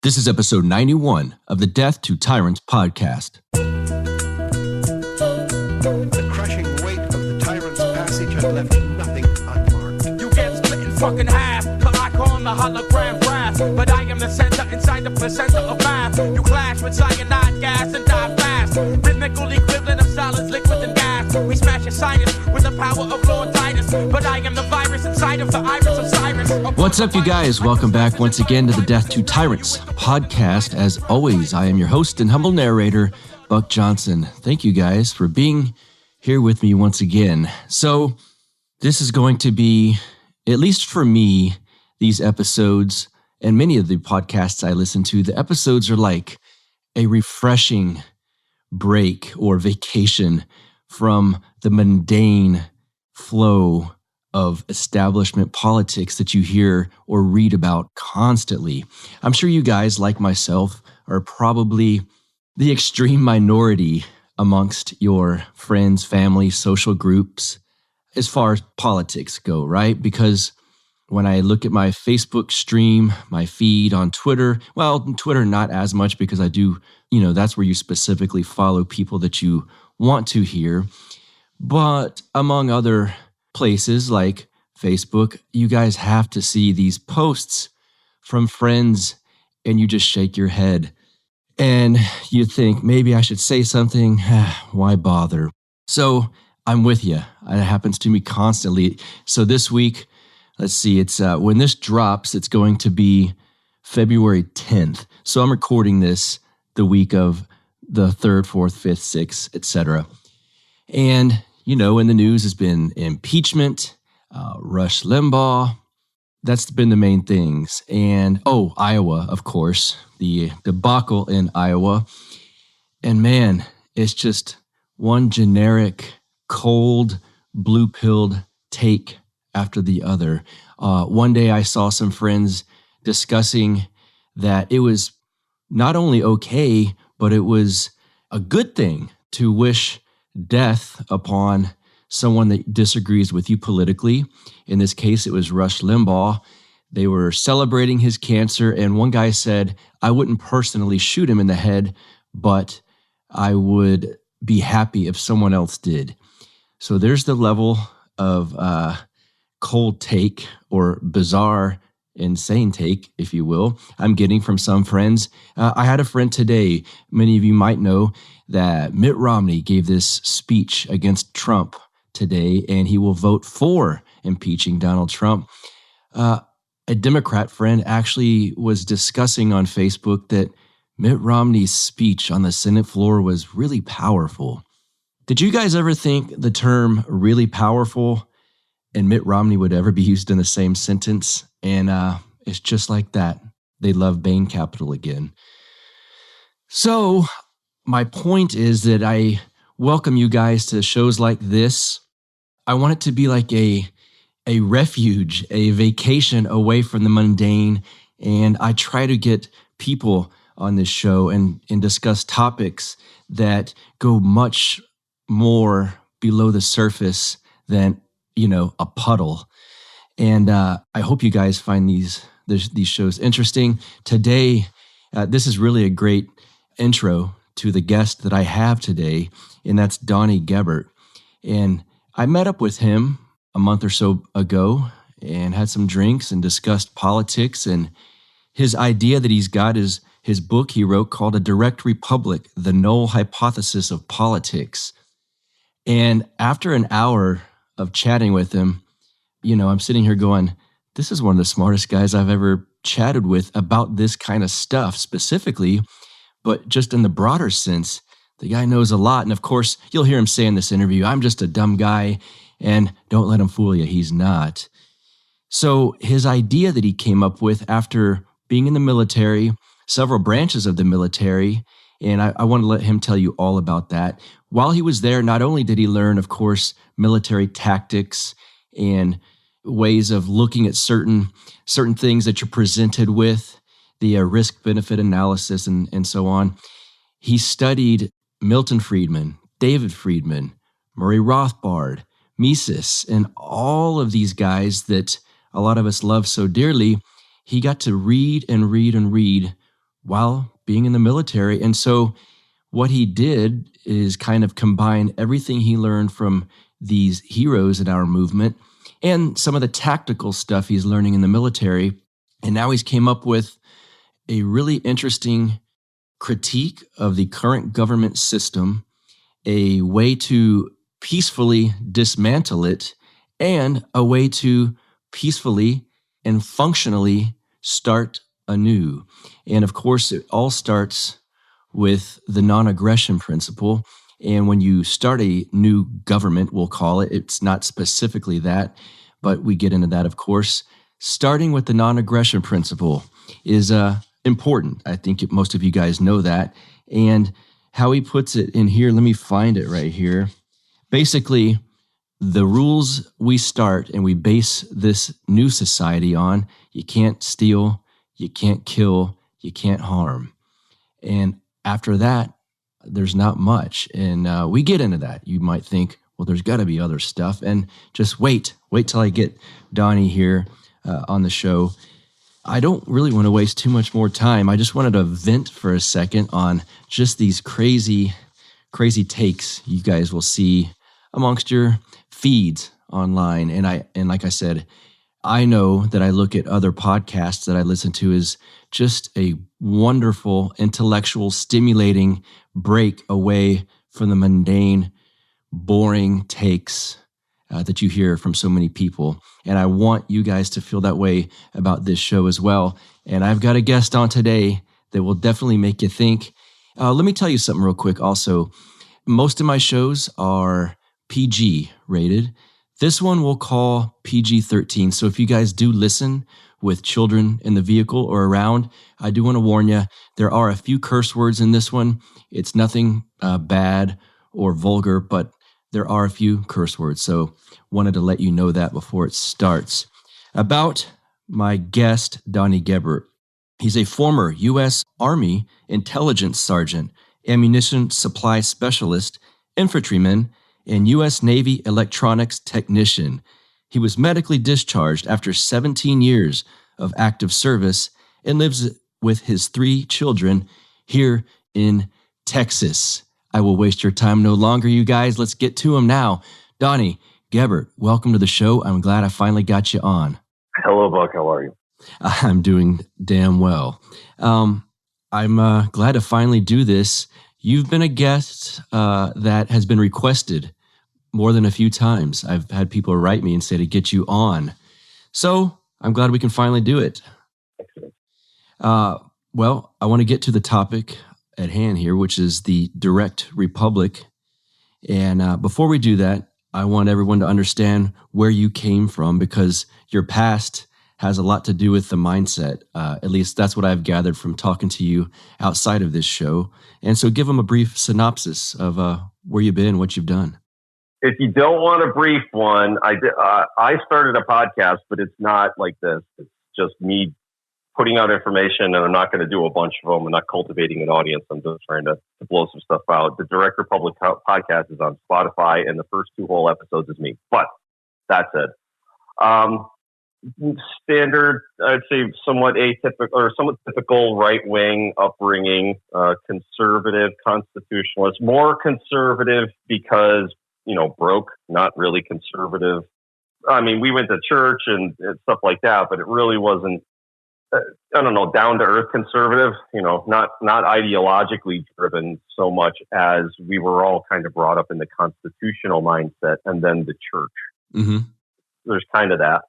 This is episode 91 of the Death to Tyrants podcast. The crushing weight of the tyrant's passage had left nothing unmarked. You get split in fucking half, but I call him the hologram graph. But I am the center inside the placenta of math. You clash with cyanide gas and die fast. Rhythmical equivalent of solids, liquids, and gas. We smash your sinus with the power of Lord Titus. But I am the virus inside of the iris of Cyrus. What's up, you guys? Welcome back once again to the Death to Tyrants podcast. As always, I am your host and humble narrator, Buck Johnson. Thank you guys for being here with me once again. So this is going to be, at least for me, these episodes and many of the podcasts I listen to, the episodes are like a refreshing break or vacation from the mundane flow of establishment politics that you hear or read about constantly. I'm sure you guys, like myself, are probably the extreme minority amongst your friends, family, social groups, as far as politics go, right? Because when I look at my Facebook stream, my feed on Twitter, well, Twitter not as much because I do, that's where you specifically follow people that you want to hear. But among other places like Facebook, you guys have to see these posts from friends and you just shake your head and you think, maybe I should say something. Why bother? So I'm with you. It happens to me constantly. So this week, let's see, it's when this drops, it's going to be February 10th. So I'm recording this the week of the 3rd, 4th, 5th, 6th, etc. And in the news has been impeachment, Rush Limbaugh. That's been the main things. And, Iowa, of course, the debacle in Iowa. And man, it's just one generic, cold, blue-pilled take after the other. One day I saw some friends discussing that it was not only okay, but it was a good thing to wish death upon someone that disagrees with you politically. In this case, it was Rush Limbaugh. They were celebrating his cancer, and one guy said, I wouldn't personally shoot him in the head, but I would be happy if someone else did. So there's the level of cold take or bizarre, insane take, if you will, I'm getting from some friends. I had a friend today, many of you might know, that Mitt Romney gave this speech against Trump today, and he will vote for impeaching Donald Trump. A Democrat friend actually was discussing on Facebook that Mitt Romney's speech on the Senate floor was really powerful. Did you guys ever think the term really powerful and Mitt Romney would ever be used in the same sentence? And it's just like that. They love Bain Capital again. So my point is that I welcome you guys to shows like this. I want it to be like a refuge, a vacation away from the mundane. And I try to get people on this show and discuss topics that go much more below the surface than, a puddle. And I hope you guys find these shows interesting. Today, this is really a great intro to the guest that I have today, and that's Donnie Gerbert. And I met up with him a month or so ago and had some drinks and discussed politics. And his idea that he's got is his book he wrote called A Direct Republic, The Null Hypothesis of Politics. And after an hour of chatting with him, I'm sitting here going, this is one of the smartest guys I've ever chatted with about this kind of stuff specifically, but just in the broader sense, the guy knows a lot. And of course, you'll hear him say in this interview, I'm just a dumb guy, and don't let him fool you. He's not. So his idea that he came up with after being in the military, several branches of the military, and I want to let him tell you all about that. While he was there, not only did he learn, of course, military tactics and ways of looking at certain things that you're presented with, the risk-benefit analysis and so on. He studied Milton Friedman, David Friedman, Murray Rothbard, Mises, and all of these guys that a lot of us love so dearly. He got to read and read and read while being in the military. And so what he did is kind of combine everything he learned from these heroes in our movement and some of the tactical stuff he's learning in the military. And now he's came up with a really interesting critique of the current government system, a way to peacefully dismantle it, and a way to peacefully and functionally start anew. And of course, it all starts with the non-aggression principle. And when you start a new government, we'll call it, it's not specifically that, but we get into that, of course. Starting with the non-aggression principle is important. I think most of you guys know that. And how he puts it in here, let me find it right here. Basically, the rules we start and we base this new society on: you can't steal, you can't kill, you can't harm. And after that, there's not much. And we get into that. You might think, well, there's got to be other stuff. And just wait till I get Donnie here on the show. I don't really want to waste too much more time. I just wanted to vent for a second on just these crazy takes you guys will see amongst your feeds online. And like I said, I know that I look at other podcasts that I listen to as just a wonderful, intellectual, stimulating break away from the mundane, boring takes that you hear from so many people. And I want you guys to feel that way about this show as well. And I've got a guest on today that will definitely make you think. Let me tell you something real quick also. Most of my shows are PG rated. This one we'll call PG-13. So if you guys do listen with children in the vehicle or around, I do want to warn you, there are a few curse words in this one. It's nothing bad or vulgar, but there are a few curse words. So wanted to let you know that before it starts. About my guest, Donnie Gerbert. He's a former U.S. Army intelligence sergeant, ammunition supply specialist, infantryman, and U.S. Navy electronics technician. He was medically discharged after 17 years of active service and lives with his 3 children here in Texas. I will waste your time no longer, you guys. Let's get to him now. Donnie Gerbert, welcome to the show. I'm glad I finally got you on. Hello, Buck. How are you? I'm doing damn well. I'm glad to finally do this. You've been a guest that has been requested more than a few times. I've had people write me and say to get you on. So I'm glad we can finally do it. Excellent. Well, I want to get to the topic at hand here, which is the direct republic. And before we do that, I want everyone to understand where you came from, because your past has a lot to do with the mindset. At least that's what I've gathered from talking to you outside of this show. And so give them a brief synopsis of where you've been, what you've done. If you don't want a brief one, I started a podcast, but it's not like this. It's just me putting out information, and I'm not going to do a bunch of them. I'm not cultivating an audience. I'm just trying to blow some stuff out. The Direct Republic podcast is on Spotify, and the first 2 whole episodes is me. But that said, standard, I'd say somewhat atypical or somewhat typical right-wing upbringing, conservative, constitutionalist, more conservative because, broke, not really conservative. I mean, we went to church and stuff like that, but it really wasn't, down to earth conservative, not ideologically driven so much as we were all kind of brought up in the constitutional mindset, and then the church. Mm-hmm. There's kind of that.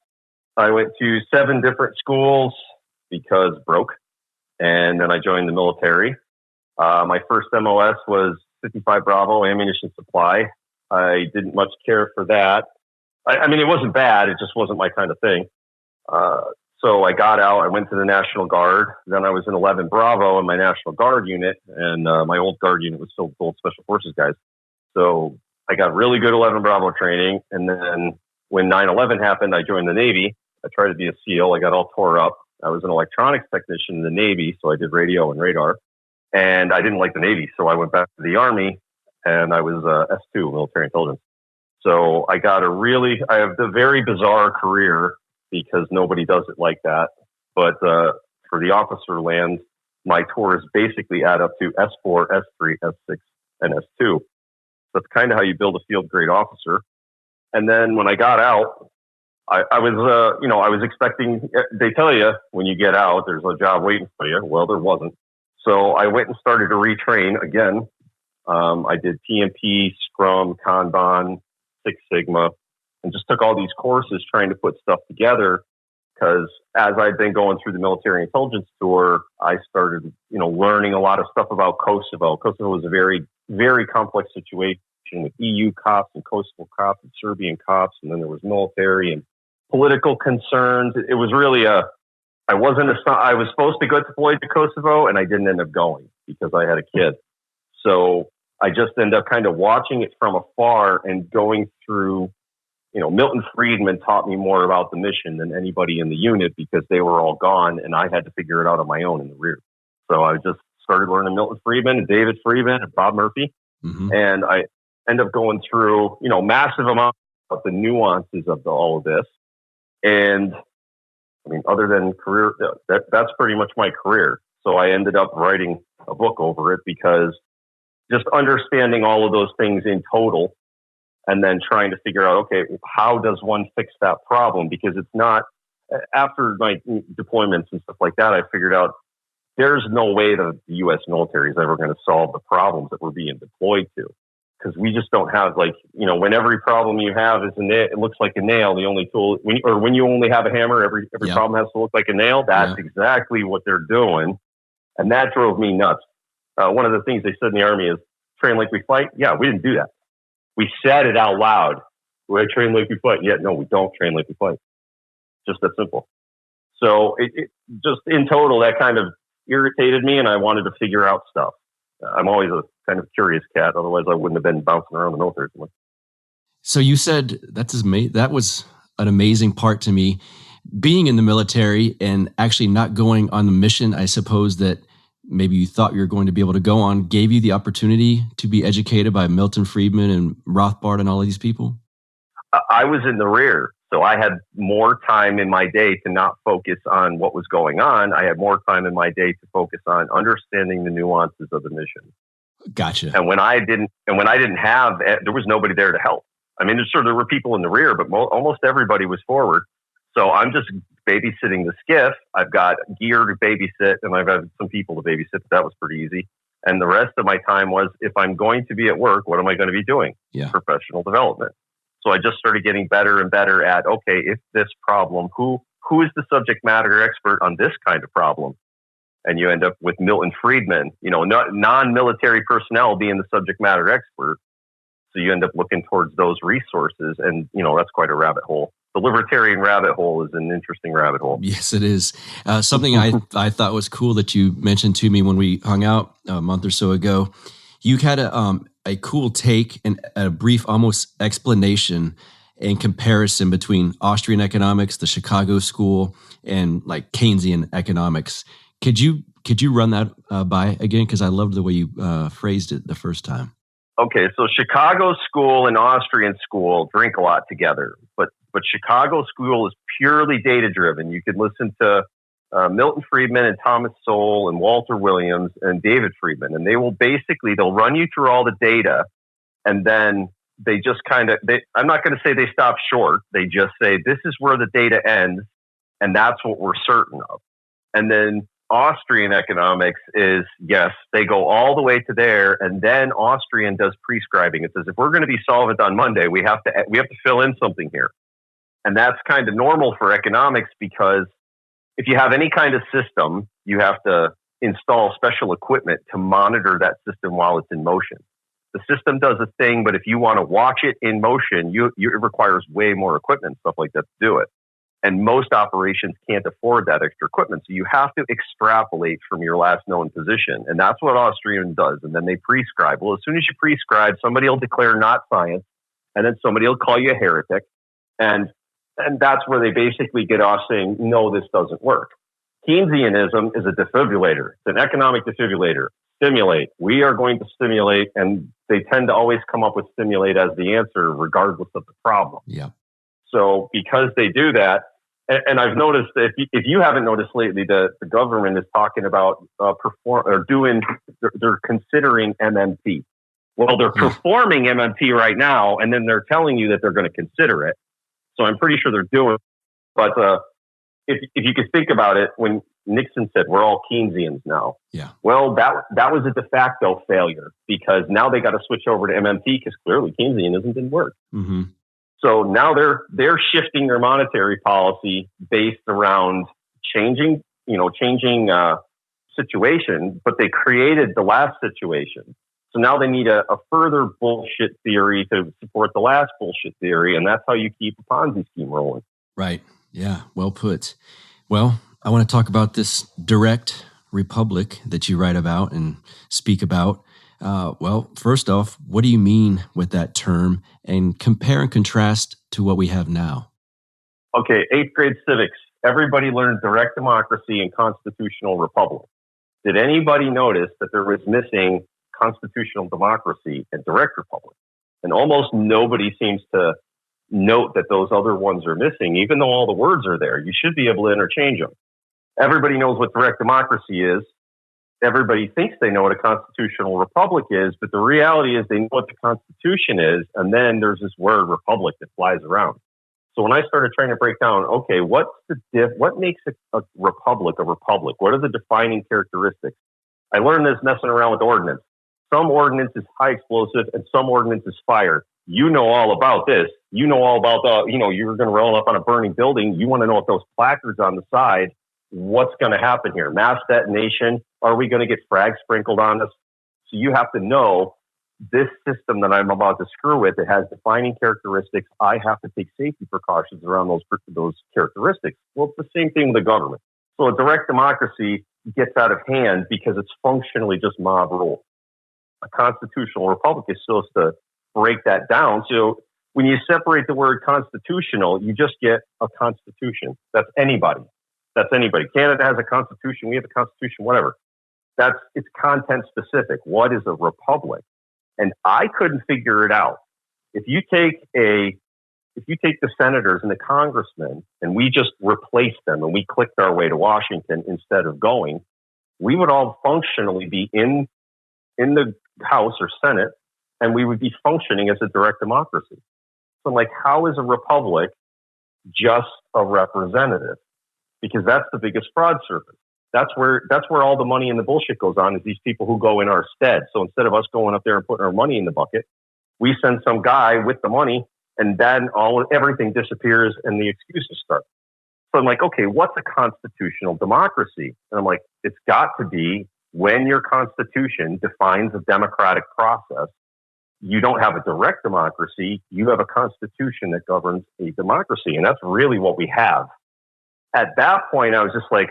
I went to 7 different schools because broke, and then I joined the military. My first MOS was 55 Bravo ammunition supply. I didn't much care for that. I mean, it wasn't bad. It just wasn't my kind of thing. So I got out, I went to the National Guard. Then I was in 11 Bravo in my National Guard unit, and my old Guard unit was still old Special Forces guys. So I got really good 11 Bravo training. And then when 9/11 happened, I joined the Navy. I tried to be a SEAL. I got all tore up. I was an electronics technician in the Navy, so I did radio and radar. And I didn't like the Navy, so I went back to the Army, and I was S2, military intelligence. So I have the very bizarre career, because nobody does it like that. But for the officer land, my tours basically add up to S4, S3, S6, and S2. That's kind of how you build a field grade officer. And then when I got out, I was expecting, they tell you when you get out, there's a job waiting for you. Well, there wasn't. So I went and started to retrain again. I did PMP, Scrum, Kanban, Six Sigma, and just took all these courses trying to put stuff together. Because as I'd been going through the military intelligence tour, I started, learning a lot of stuff about Kosovo. Kosovo was a very, very complex situation with EU cops and Kosovo cops and Serbian cops, and then there was military and political concerns. It was really I was supposed to go deployed to Kosovo, and I didn't end up going because I had a kid. So I just ended up kind of watching it from afar and going through. Milton Friedman taught me more about the mission than anybody in the unit because they were all gone and I had to figure it out on my own in the rear. So I just started learning Milton Friedman and David Friedman and Bob Murphy. Mm-hmm. And I ended up going through, massive amounts of the nuances of all of this. And other than career, that's pretty much my career. So I ended up writing a book over it because just understanding all of those things in total and then trying to figure out, okay, how does one fix that problem? Because it's not, after my deployments and stuff like that, I figured out there's no way that the U.S. military is ever going to solve the problems that we're being deployed to. Because we just don't have, when every problem you have is it looks like a nail, the only tool, when you only have a hammer, every problem has to look like a nail. That's exactly what they're doing. And that drove me nuts. One of the things they said in the Army is, train like we fight. Yeah, we didn't do that. We said it out loud. We train like we fight. Yeah, no, we don't train like we fight. Just that simple. So it just in total, that kind of irritated me, and I wanted to figure out stuff. I'm always a kind of curious cat. Otherwise, I wouldn't have been bouncing around the military so much. So you said that was an amazing part to me. Being in the military and actually not going on the mission, I suppose that maybe you thought you were going to be able to go on, gave you the opportunity to be educated by Milton Friedman and Rothbard and all of these people? I was in the rear, so I had more time in my day to not focus on what was going on. I had more time in my day to focus on understanding the nuances of the mission. Gotcha. And when I didn't have, there was nobody there to help. There were people in the rear, but almost everybody was forward. So I'm just babysitting the skiff. I've got gear to babysit, and I've had some people to babysit. But that was pretty easy. And the rest of my time was, if I'm going to be at work, what am I going to be doing? Yeah. Professional development. So I just started getting better and better at, okay, if this problem, who is the subject matter expert on this kind of problem? And you end up with Milton Friedman, non-military personnel being the subject matter expert. So you end up looking towards those resources, and that's quite a rabbit hole. The libertarian rabbit hole is an interesting rabbit hole. Yes, it is. Something I thought was cool that you mentioned to me when we hung out a month or so ago. You had a cool take and a brief almost explanation and comparison between Austrian economics, the Chicago School, and like Keynesian economics. Could you run that by again? Because I loved the way you phrased it the first time. Okay, so Chicago School and Austrian School drink a lot together, but Chicago School is purely data-driven. You could listen to Milton Friedman and Thomas Sowell and Walter Williams and David Friedman, and they'll run you through all the data, and then they just I'm not going to say they stop short. They just say, this is where the data ends, and that's what we're certain of. And then Austrian economics is, yes, they go all the way to there, and then Austrian does prescribing. It says, if we're going to be solvent on Monday, we have to fill in something here. And that's kind of normal for economics, because if you have any kind of system, you have to install special equipment to monitor that system while it's in motion. The system does a thing, but if you want to watch it in motion, it requires way more equipment, stuff like that to do it. And most operations can't afford that extra equipment. So you have to extrapolate from your last known position. And that's what Austrian does. And then they prescribe. Well, as soon as you prescribe, somebody will declare not science, and then somebody will call you a heretic. And that's where they basically get off saying, no, this doesn't work. Keynesianism is a defibrillator. It's an economic defibrillator. Stimulate. We are going to stimulate. And they tend to always come up with stimulate as the answer, regardless of the problem. Yeah. So because they do that, And I've noticed that if you haven't noticed lately, the government is talking about they're considering MMT. Well, they're performing MMT right now, and then they're telling you that they're going to consider it. So I'm pretty sure they're doing it. But if you could think about it, when Nixon said we're all Keynesians now, well, that was a de facto failure, because now they got to switch over to MMT because clearly Keynesianism didn't work. Mm-hmm. So now they're shifting their monetary policy based around changing situation, but they created the last situation. So now they need a further bullshit theory to support the last bullshit theory, and that's how you keep a Ponzi scheme rolling. Right. Yeah. Well put. Well, I want to talk about this direct republic that you write about and speak about. Well, first off, what do you mean with that term, and compare and contrast to what we have now? Okay, 8th grade civics. Everybody learned direct democracy and constitutional republic. Did anybody notice that there was missing constitutional democracy and direct republic? And almost nobody seems to note that those other ones are missing, even though all the words are there. You should be able to interchange them. Everybody knows what direct democracy is. Everybody thinks they know what a constitutional republic is, but the reality is they know what the Constitution is, and then there's this word republic that flies around. So when I started trying to break down, okay, what makes a republic a republic? What are the defining characteristics? I learned this messing around with ordnance. Some ordnance is high explosive and some ordnance is fire. You know all about this. You know all about you're going to roll up on a burning building. You want to know if those placards on the side, what's going to happen here? Mass detonation? Are we going to get frag sprinkled on us? So you have to know this system that I'm about to screw with. It has defining characteristics. I have to take safety precautions around those characteristics. Well, it's the same thing with the government. So a direct democracy gets out of hand because it's functionally just mob rule. A constitutional republic is supposed to break that down. So when you separate the word constitutional, you just get a constitution. That's anybody. Canada has a constitution. We have a constitution, whatever. It's content specific. What is a republic? And I couldn't figure it out. If you take the senators and the congressmen and we just replaced them and we clicked our way to Washington instead of going, we would all functionally be in the House or Senate, and we would be functioning as a direct democracy. So I'm like, how is a republic just a representative? Because that's the biggest fraud surface. That's where all the money and the bullshit goes on, is these people who go in our stead. So instead of us going up there and putting our money in the bucket, we send some guy with the money, and then everything disappears and the excuses start. So I'm like, okay, what's a constitutional democracy? And I'm like, it's got to be when your constitution defines a democratic process. You don't have a direct democracy. You have a constitution that governs a democracy. And that's really what we have. At that point, I was just like,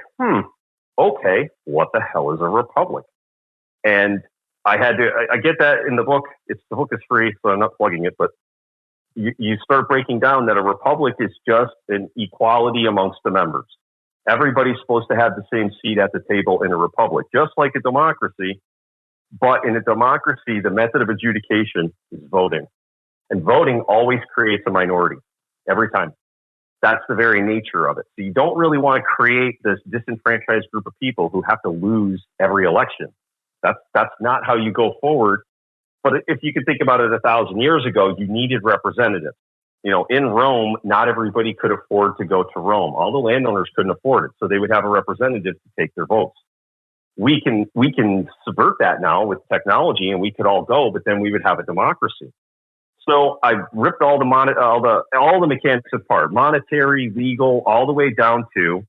okay, what the hell is a republic? And I get that in the book. The book is free, so I'm not plugging it, but you start breaking down that a republic is just an equality amongst the members. Everybody's supposed to have the same seat at the table in a republic, just like a democracy. But in a democracy, the method of adjudication is voting. And voting always creates a minority, every time. That's the very nature of it. So you don't really want to create this disenfranchised group of people who have to lose every election. That's not how you go forward. But if you could think about it 1,000 years ago, you needed representatives. In Rome, not everybody could afford to go to Rome. All the landowners couldn't afford it. So they would have a representative to take their votes. We can subvert that now with technology, and we could all go, but then we would have a democracy. So I ripped all the mechanics apart, monetary, legal, all the way down to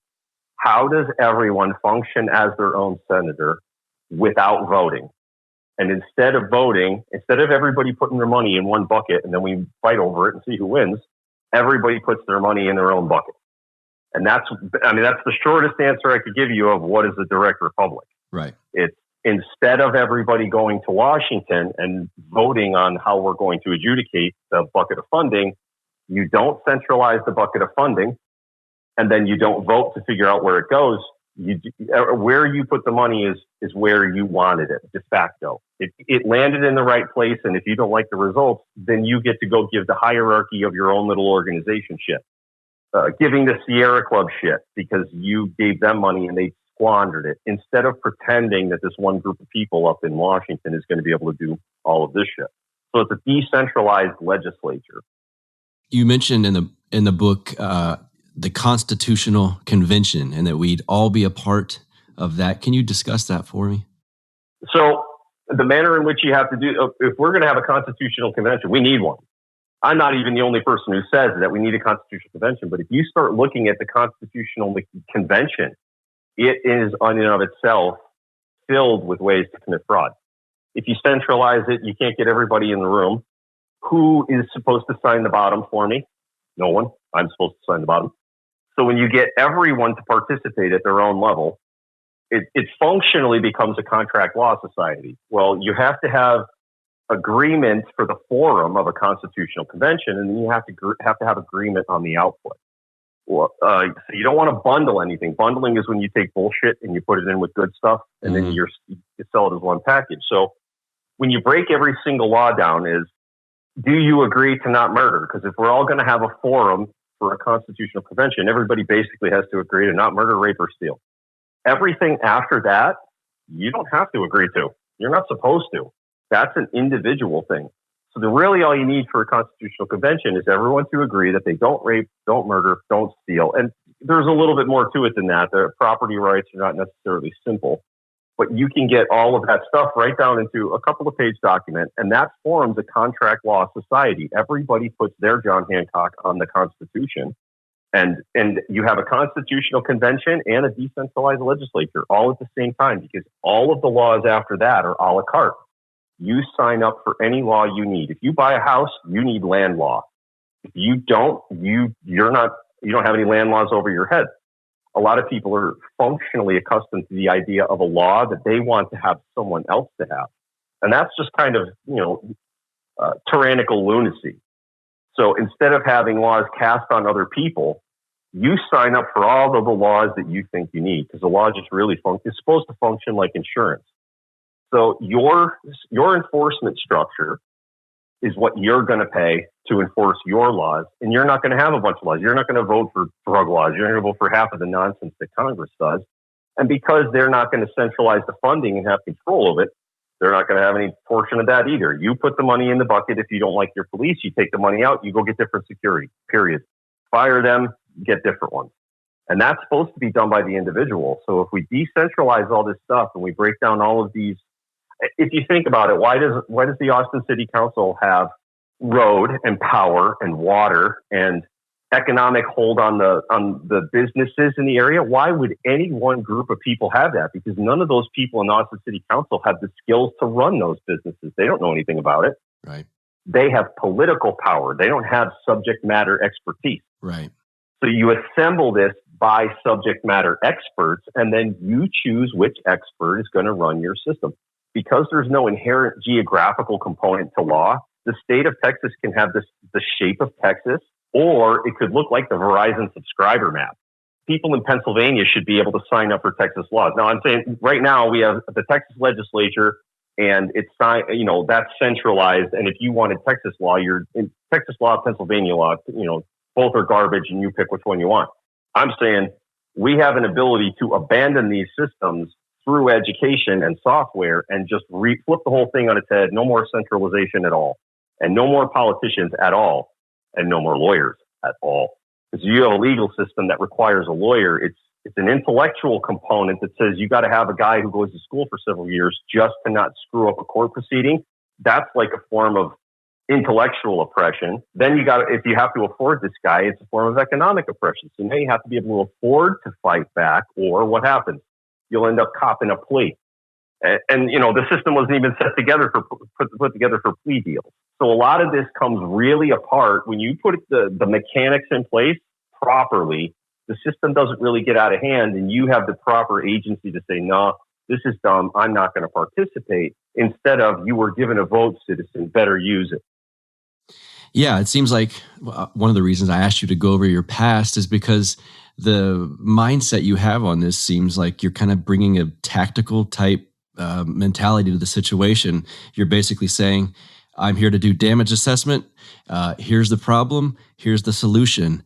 how does everyone function as their own senator without voting? And instead of everybody putting their money in one bucket and then we fight over it and see who wins, everybody puts their money in their own bucket. And that's the shortest answer I could give you of what is a direct republic. Right. It's instead of everybody going to Washington and voting on how we're going to adjudicate the bucket of funding, you don't centralize the bucket of funding, and then you don't vote to figure out where it goes. Where you put the money is where you wanted it, de facto. It landed in the right place, and if you don't like the results, then you get to go give the hierarchy of your own little organization shit. giving the Sierra Club shit because you gave them money and they squandered it, instead of pretending that this one group of people up in Washington is going to be able to do all of this shit. So it's a decentralized legislature. You mentioned in the book the Constitutional Convention, and that we'd all be a part of that. Can you discuss that for me? So the manner in which you have to do, if we're going to have a constitutional convention, we need one. I'm not even the only person who says that we need a constitutional convention, but if you start looking at the Constitutional Convention, it is in and of itself filled with ways to commit fraud. If you centralize it, you can't get everybody in the room. Who is supposed to sign the bottom for me? No one. I'm supposed to sign the bottom. So when you get everyone to participate at their own level, it functionally becomes a contract law society. Well, you have to have agreement for the forum of a constitutional convention, and then you have to have agreement on the output. Well, so you don't want to bundle anything. Bundling is when you take bullshit and you put it in with good stuff, and then you sell it as one package. So when you break every single law down, is do you agree to not murder? Because if we're all going to have a forum for a constitutional convention, everybody basically has to agree to not murder, rape, or steal. Everything after that, you don't have to agree to. You're not supposed to. That's an individual thing. So really all you need for a constitutional convention is everyone to agree that they don't rape, don't murder, don't steal. And there's a little bit more to it than that. The property rights are not necessarily simple, but you can get all of that stuff right down into a couple of page document, and that forms a contract law society. Everybody puts their John Hancock on the Constitution, and you have a constitutional convention and a decentralized legislature all at the same time, because all of the laws after that are a la carte. You sign up for any law you need. If you buy a house, you need land law. If you don't, you don't have any land laws over your head. A lot of people are functionally accustomed to the idea of a law that they want to have someone else to have. And that's just kind of, tyrannical lunacy. So instead of having laws cast on other people, you sign up for all of the laws that you think you need, because the law just really is supposed to function like insurance. So your enforcement structure is what you're going to pay to enforce your laws, and you're not going to have a bunch of laws. You're not going to vote for drug laws. You're not going to vote for half of the nonsense that Congress does. And because they're not going to centralize the funding and have control of it, they're not going to have any portion of that either. You put the money in the bucket. If you don't like your police, you take the money out, you go get different security, period. Fire them, get different ones. And that's supposed to be done by the individual. So if we decentralize all this stuff and we break down all of these, if you think about it, why does the Austin City Council have road and power and water and economic hold on the businesses in the area? Why would any one group of people have that? Because none of those people in Austin City Council have the skills to run those businesses. They don't know anything about it. Right. They have political power. They don't have subject matter expertise. Right. So you assemble this by subject matter experts, and then you choose which expert is going to run your system. Because there's no inherent geographical component to law, the state of Texas can have the shape of Texas, or it could look like the Verizon subscriber map. People in Pennsylvania should be able to sign up for Texas laws. Now, I'm saying right now we have the Texas legislature, and it's that's centralized. And if you wanted Texas law, you're in Texas law, Pennsylvania law. Both are garbage, and you pick which one you want. I'm saying we have an ability to abandon these systems through education and software and just flip the whole thing on its head. No more centralization at all, and no more politicians at all, and no more lawyers at all. Because you have a legal system that requires a lawyer. It's an intellectual component that says you got to have a guy who goes to school for several years just to not screw up a court proceeding. That's like a form of intellectual oppression. Then if you have to afford this guy, it's a form of economic oppression. So now you have to be able to afford to fight back, or what happens? You'll end up copping a plea. And the system wasn't even put together for plea deals. So a lot of this comes really apart when you put the mechanics in place properly. The system doesn't really get out of hand, and you have the proper agency to say, no, this is dumb, I'm not going to participate, instead of you were given a vote, citizen, better use it. Yeah, it seems like one of the reasons I asked you to go over your past is because the mindset you have on this seems like you're kind of bringing a tactical type mentality to the situation. You're basically saying, I'm here to do damage assessment. Here's the problem. Here's the solution.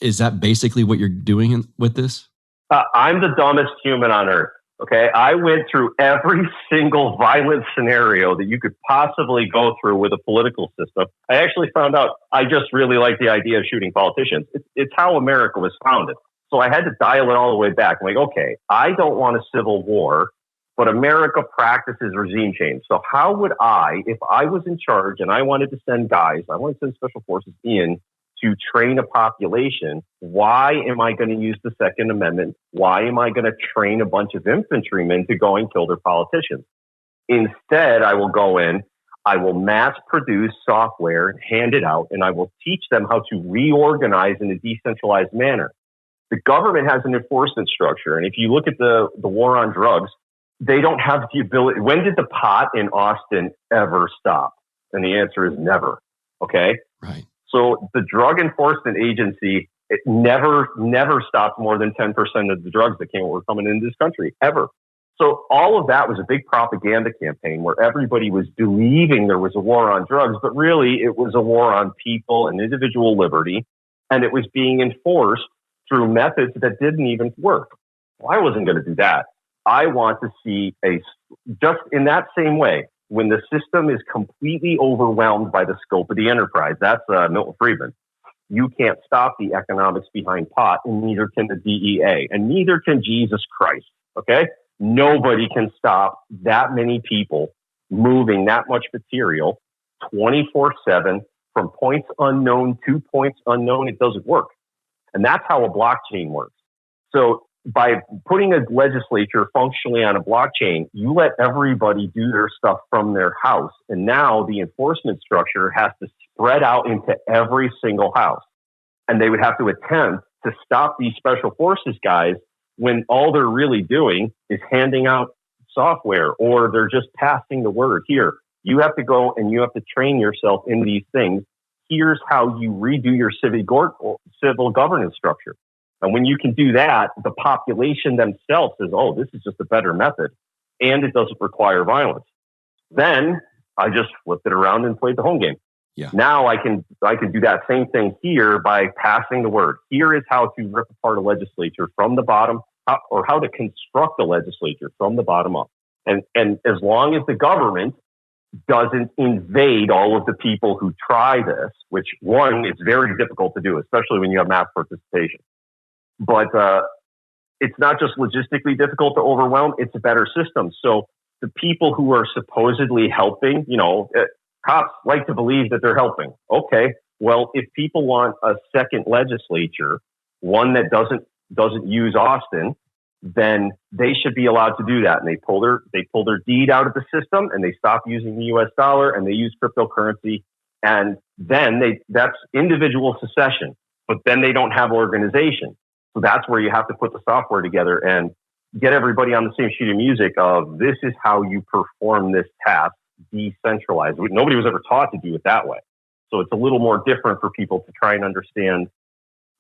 Is that basically what you're doing with this? I'm the dumbest human on earth. Okay. I went through every single violent scenario that you could possibly go through with a political system. I actually found out I just really like the idea of shooting politicians. It's how America was founded. So I had to dial it all the way back. I'm like, okay, I don't want a civil war, but America practices regime change. So how would I, if I was in charge and I wanted to send guys, I want to send special forces in to train a population, why am I going to use the Second Amendment? Why am I going to train a bunch of infantrymen to go and kill their politicians? Instead, I will go in, I will mass produce software and hand it out, and I will teach them how to reorganize in a decentralized manner. The government has an enforcement structure, and if you look at the war on drugs, they don't have the ability. When did the pot in Austin ever stop? And the answer is never. Okay? Right. So the Drug Enforcement Agency, it never stopped more than 10% of the drugs that were coming into this country, ever. So all of that was a big propaganda campaign where everybody was believing there was a war on drugs, but really it was a war on people and individual liberty, and it was being enforced through methods that didn't even work. Well, I wasn't going to do that. I want to see just in that same way, when the system is completely overwhelmed by the scope of the enterprise. That's Milton Friedman. You can't stop the economics behind pot, and neither can the DEA, and neither can Jesus Christ. Okay? Nobody can stop that many people moving that much material 24/7 from points unknown to points unknown. It doesn't work. And that's how a blockchain works. So by putting a legislature functionally on a blockchain, you let everybody do their stuff from their house. And now the enforcement structure has to spread out into every single house. And they would have to attempt to stop these special forces guys when all they're really doing is handing out software, or they're just passing the word. Here, you have to go and you have to train yourself in these things. Here's how you redo your civil governance structure. And when you can do that, the population themselves says, oh, this is just a better method, and it doesn't require violence. Then I just flipped it around and played the home game. Yeah. Now I can do that same thing here by passing the word. Here is how to rip apart a legislature from the bottom, or how to construct a legislature from the bottom up. And as long as the government doesn't invade all of the people who try this, which one, it's very difficult to do, especially when you have mass participation. But it's not just logistically difficult to overwhelm, it's a better system. So the people who are supposedly helping, cops like to believe that they're helping. Okay, well, if people want a second legislature, one that doesn't use Austin, then they should be allowed to do that. And they pull their deed out of the system, and they stop using the US dollar, and they use cryptocurrency. And then that's individual secession, but then they don't have organization. So that's where you have to put the software together and get everybody on the same sheet of music of this is how you perform this task decentralized. Nobody was ever taught to do it that way. So it's a little more different for people to try and understand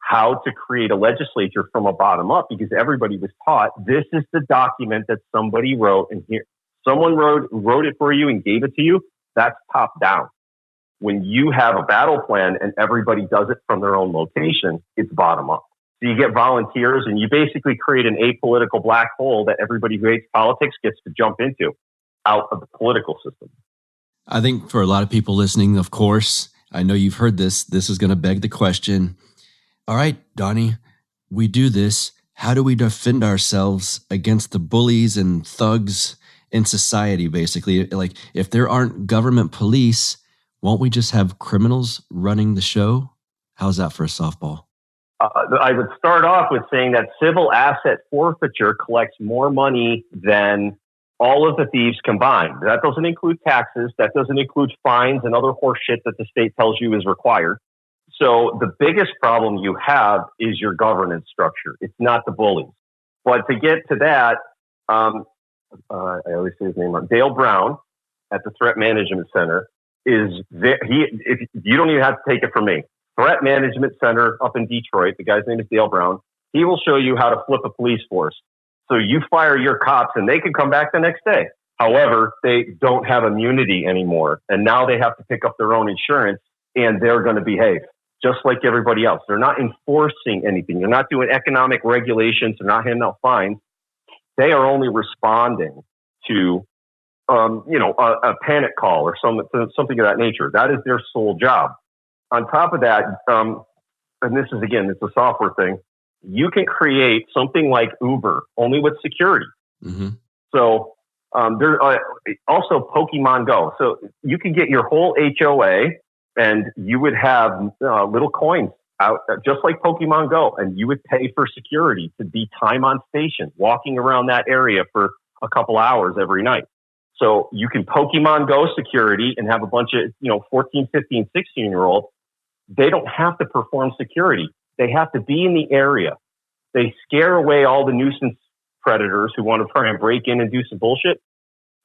how to create a legislature from a bottom up, because everybody was taught this is the document that somebody wrote, and here someone wrote it for you and gave it to you. That's top down. When you have a battle plan and everybody does it from their own location, it's bottom up. So you get volunteers, and you basically create an apolitical black hole that everybody who hates politics gets to jump into out of the political system. I think for a lot of people listening, of course, I know you've heard this. This is going to beg the question. All right, Donnie, we do this. How do we defend ourselves against the bullies and thugs in society, basically? Like, if there aren't government police, won't we just have criminals running the show? How's that for a softball? I would start off with saying that civil asset forfeiture collects more money than all of the thieves combined. That doesn't include taxes. That doesn't include fines and other horse shit that the state tells you is required. So the biggest problem you have is your governance structure. It's not the bullies. But to get to that, I always say his name wrong. Dale Brown at the Threat Management Center if you don't even have to take it from me. Threat Management Center up in Detroit. The guy's name is Dale Brown. He will show you how to flip a police force. So you fire your cops and they can come back the next day. However, they don't have immunity anymore. And now they have to pick up their own insurance, and they're going to behave. just like everybody else. They're not enforcing anything. They're not doing economic regulations. They're not handing out fines. They are only responding to, a panic call or something of that nature. That is their sole job. On top of that, and this is, again, it's a software thing, you can create something like Uber only with security. Mm-hmm. So there's also Pokemon Go. So you can get your whole HOA and you would have little coins out, just like Pokemon Go, and you would pay for security to be time on station, walking around that area for a couple hours every night. So you can Pokemon Go security and have a bunch of 14, 15, 16-year-olds. They don't have to perform security. They have to be in the area. They scare away all the nuisance predators who want to try and break in and do some bullshit.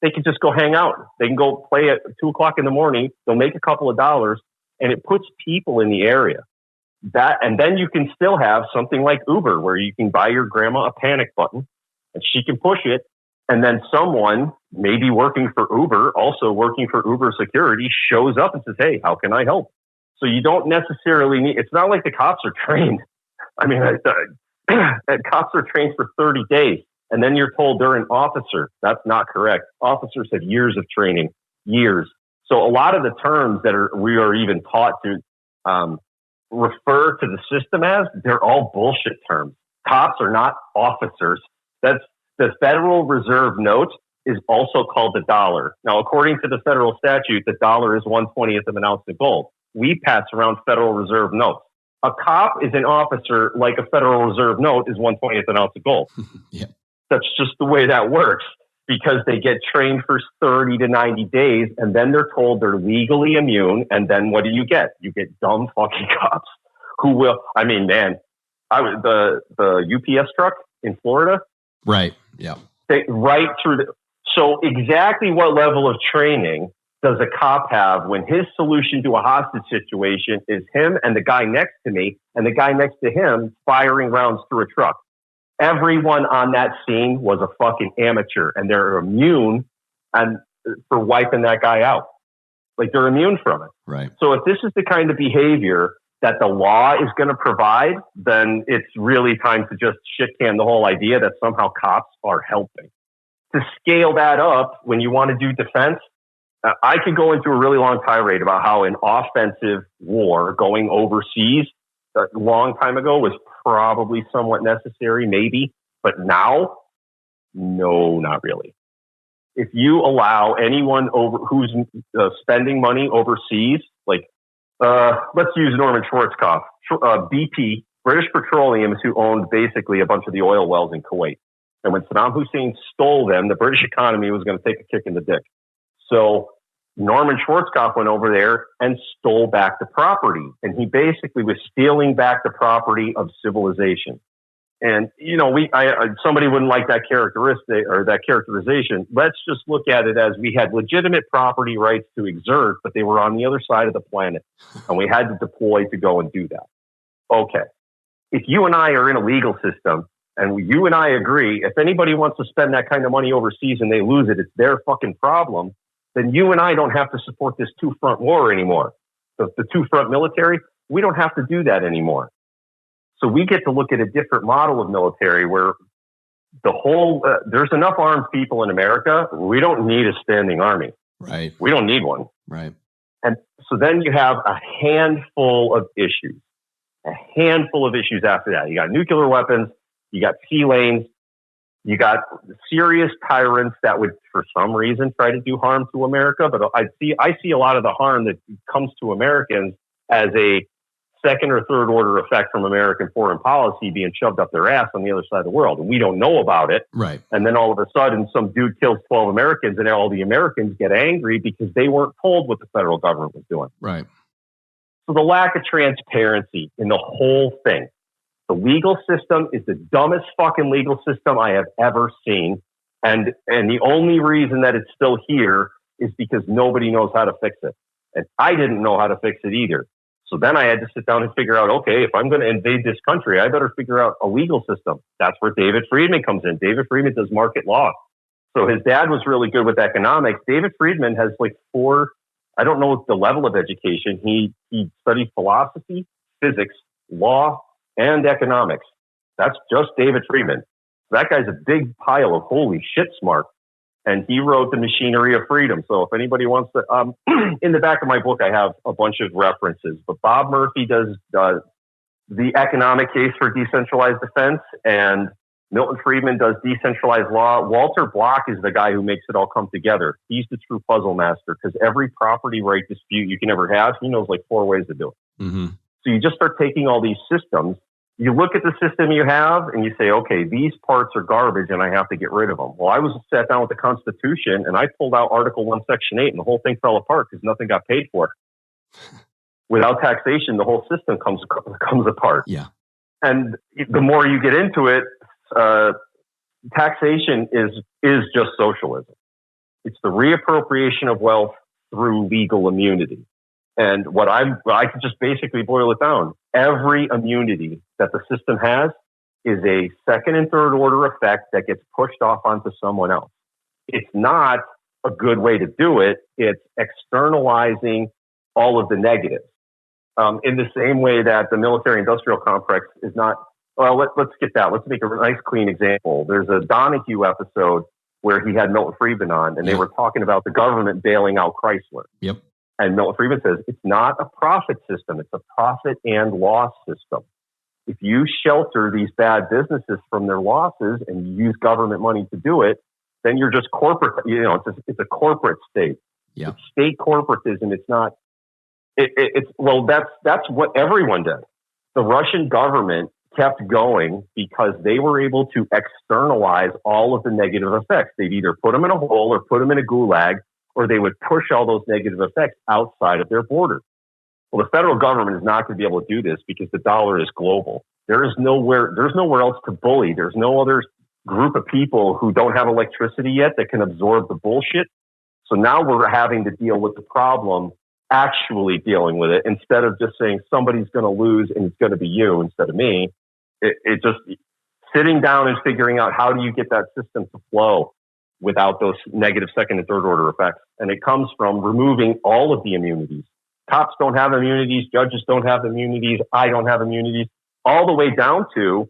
They can just go hang out. They can go play at 2:00 in the morning. They'll make a couple of dollars, and it puts people in the area. And then you can still have something like Uber, where you can buy your grandma a panic button, and she can push it, and then someone, maybe working for Uber, also working for Uber security, shows up and says, "Hey, how can I help?" So you don't necessarily need. It's not like the cops are trained. I mean, cops are trained for 30 days. And then you're told they're an officer. That's not correct. Officers have years of training, years. So a lot of the terms that we are even taught to refer to the system as, they're all bullshit terms. Cops are not officers. That's the Federal Reserve note is also called the dollar. Now, according to the federal statute, the dollar is 1/20th of an ounce of gold. We pass around Federal Reserve notes. A cop is an officer like a Federal Reserve note is 1/20th an ounce of gold. Yeah. That's just the way that works, because they get trained for 30 to 90 days, and then they're told they're legally immune. And then what do? You get dumb fucking cops who will. I mean, man, the UPS truck in Florida. Right. Yeah. Right through so exactly what level of training does a cop have when his solution to a hostage situation is him and the guy next to me and the guy next to him firing rounds through a truck? Everyone on that scene was a fucking amateur, and they're immune for wiping that guy out. Like, they're immune from it. Right. So if this is the kind of behavior that the law is going to provide, then it's really time to just shit can the whole idea that somehow cops are helping. To scale that up, when you want to do defense, I could go into a really long tirade about how an offensive war going overseas a long time ago was probably somewhat necessary, maybe, but now, no, not really. If you allow anyone who's spending money overseas, like let's use Norman Schwarzkopf, BP, British Petroleum, is who owned basically a bunch of the oil wells in Kuwait. And when Saddam Hussein stole them, the British economy was going to take a kick in the dick. So Norman Schwarzkopf went over there and stole back the property. And he basically was stealing back the property of civilization. And, somebody wouldn't like that characteristic or that characterization. Let's just look at it as we had legitimate property rights to exert, but they were on the other side of the planet. And we had to deploy to go and do that. Okay. If you and I are in a legal system and you and I agree, if anybody wants to spend that kind of money overseas and they lose it, it's their fucking problem. Then you and I don't have to support this two-front war anymore. The two-front military, we don't have to do that anymore. So we get to look at a different model of military where there's enough armed people in America. We don't need a standing army. Right. We don't need one. Right. And so then you have a handful of issues after that. You got nuclear weapons, you got sea lanes, you got serious tyrants that would, for some reason, try to do harm to America. But I see a lot of the harm that comes to Americans as a second or third order effect from American foreign policy being shoved up their ass on the other side of the world. And we don't know about it. Right. And then all of a sudden, some dude kills 12 Americans and all the Americans get angry because they weren't told what the federal government was doing. Right. So the lack of transparency in the whole thing. The legal system is the dumbest fucking legal system I have ever seen. And the only reason that it's still here is because nobody knows how to fix it. And I didn't know how to fix it either. So then I had to sit down and figure out, okay, if I'm going to invade this country, I better figure out a legal system. That's where David Friedman comes in. David Friedman does market law. So his dad was really good with economics. David Friedman has like 4, I don't know the level of education. He studied philosophy, physics, law, and economics. That's just David Friedman. That guy's a big pile of holy shit smart. And he wrote The Machinery of Freedom. So if anybody wants to, in the back of my book, I have a bunch of references. But Bob Murphy does the economic case for decentralized defense, and Milton Friedman does decentralized law. Walter Block is the guy who makes it all come together. He's the true puzzle master, because every property right dispute you can ever have, he knows like 4 ways to do it. Mm-hmm. So you just start taking all these systems. You look at the system you have and you say, okay, these parts are garbage and I have to get rid of them. Well, I was sat down with the Constitution and I pulled out Article 1, Section 8, and the whole thing fell apart because nothing got paid for. Without taxation, the whole system comes apart. Yeah. And the more you get into it, taxation is just socialism. It's the reappropriation of wealth through legal immunity. And I could just basically boil it down. Every immunity that the system has is a second and third order effect that gets pushed off onto someone else. It's not a good way to do it. It's externalizing all of the negatives. In the same way that the military-industrial complex is not, well, let's get that. Let's make a nice, clean example. There's a Donahue episode where he had Milton Friedman on, and they were talking about the government bailing out Chrysler. Yep. And Milton Friedman says, it's not a profit system. It's a profit and loss system. If you shelter these bad businesses from their losses and you use government money to do it, then you're just corporate. It's a corporate state. Yeah. It's state corporatism. It's not. That's what everyone did. The Russian government kept going because they were able to externalize all of the negative effects. They'd either put them in a hole or put them in a gulag, or they would push all those negative effects outside of their borders. Well, the federal government is not going to be able to do this because the dollar is global. There's nowhere else to bully. There's no other group of people who don't have electricity yet that can absorb the bullshit. So now we're having to deal with the problem, actually dealing with it, instead of just saying somebody's going to lose and it's going to be you instead of me. It just sitting down and figuring out how do you get that system to flow without those negative second and third order effects. And it comes from removing all of the immunities. Cops don't have immunities. Judges don't have immunities. I don't have immunities. All the way down to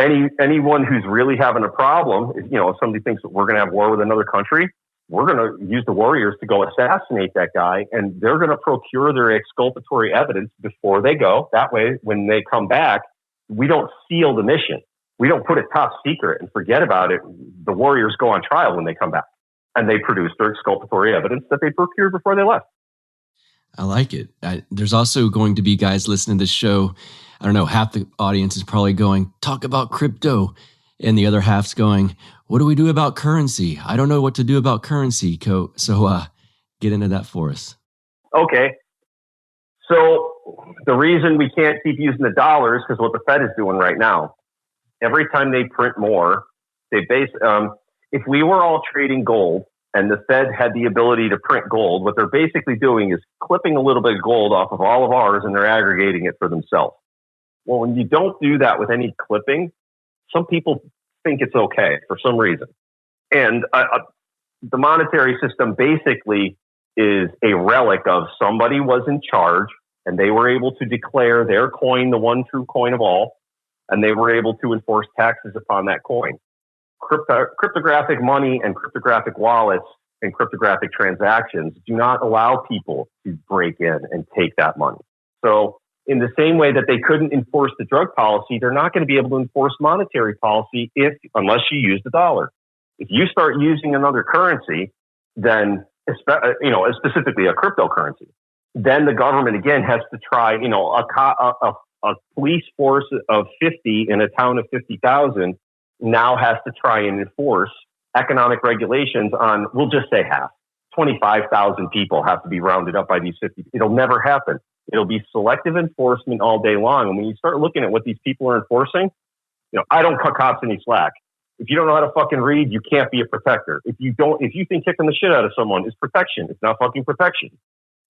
anyone who's really having a problem. If somebody thinks that we're going to have war with another country, we're going to use the warriors to go assassinate that guy, and they're going to procure their exculpatory evidence before they go. That way, when they come back, we don't seal the mission. We don't put it top secret and forget about it. The warriors go on trial when they come back, and they produce their exculpatory evidence that they procured before they left. I like it. There's also going to be guys listening to this show. I don't know, half the audience is probably going, talk about crypto. And the other half's going, what do we do about currency? I don't know what to do about currency. So get into that for us. Okay. So the reason we can't keep using the dollar is because what the Fed is doing right now. Every time they print more, if we were all trading gold and the Fed had the ability to print gold, what they're basically doing is clipping a little bit of gold off of all of ours and they're aggregating it for themselves. Well, when you don't do that with any clipping, some people think it's okay for some reason. And the monetary system basically is a relic of somebody was in charge and they were able to declare their coin the one true coin of all, and they were able to enforce taxes upon that coin. Cryptographic money and cryptographic wallets and cryptographic transactions do not allow people to break in and take that money. So in the same way that they couldn't enforce the drug policy, they're not going to be able to enforce monetary policy unless you use the dollar. If you start using another currency, then specifically a cryptocurrency, then the government again has to try. A police force of 50 in a town of 50,000 now has to try and enforce economic regulations on, we'll just say half. 25,000 people have to be rounded up by these 50. It'll never happen. It'll be selective enforcement all day long. And when you start looking at what these people are enforcing, I don't cut cops any slack. If you don't know how to fucking read, you can't be a protector. If you think kicking the shit out of someone is protection, it's not fucking protection.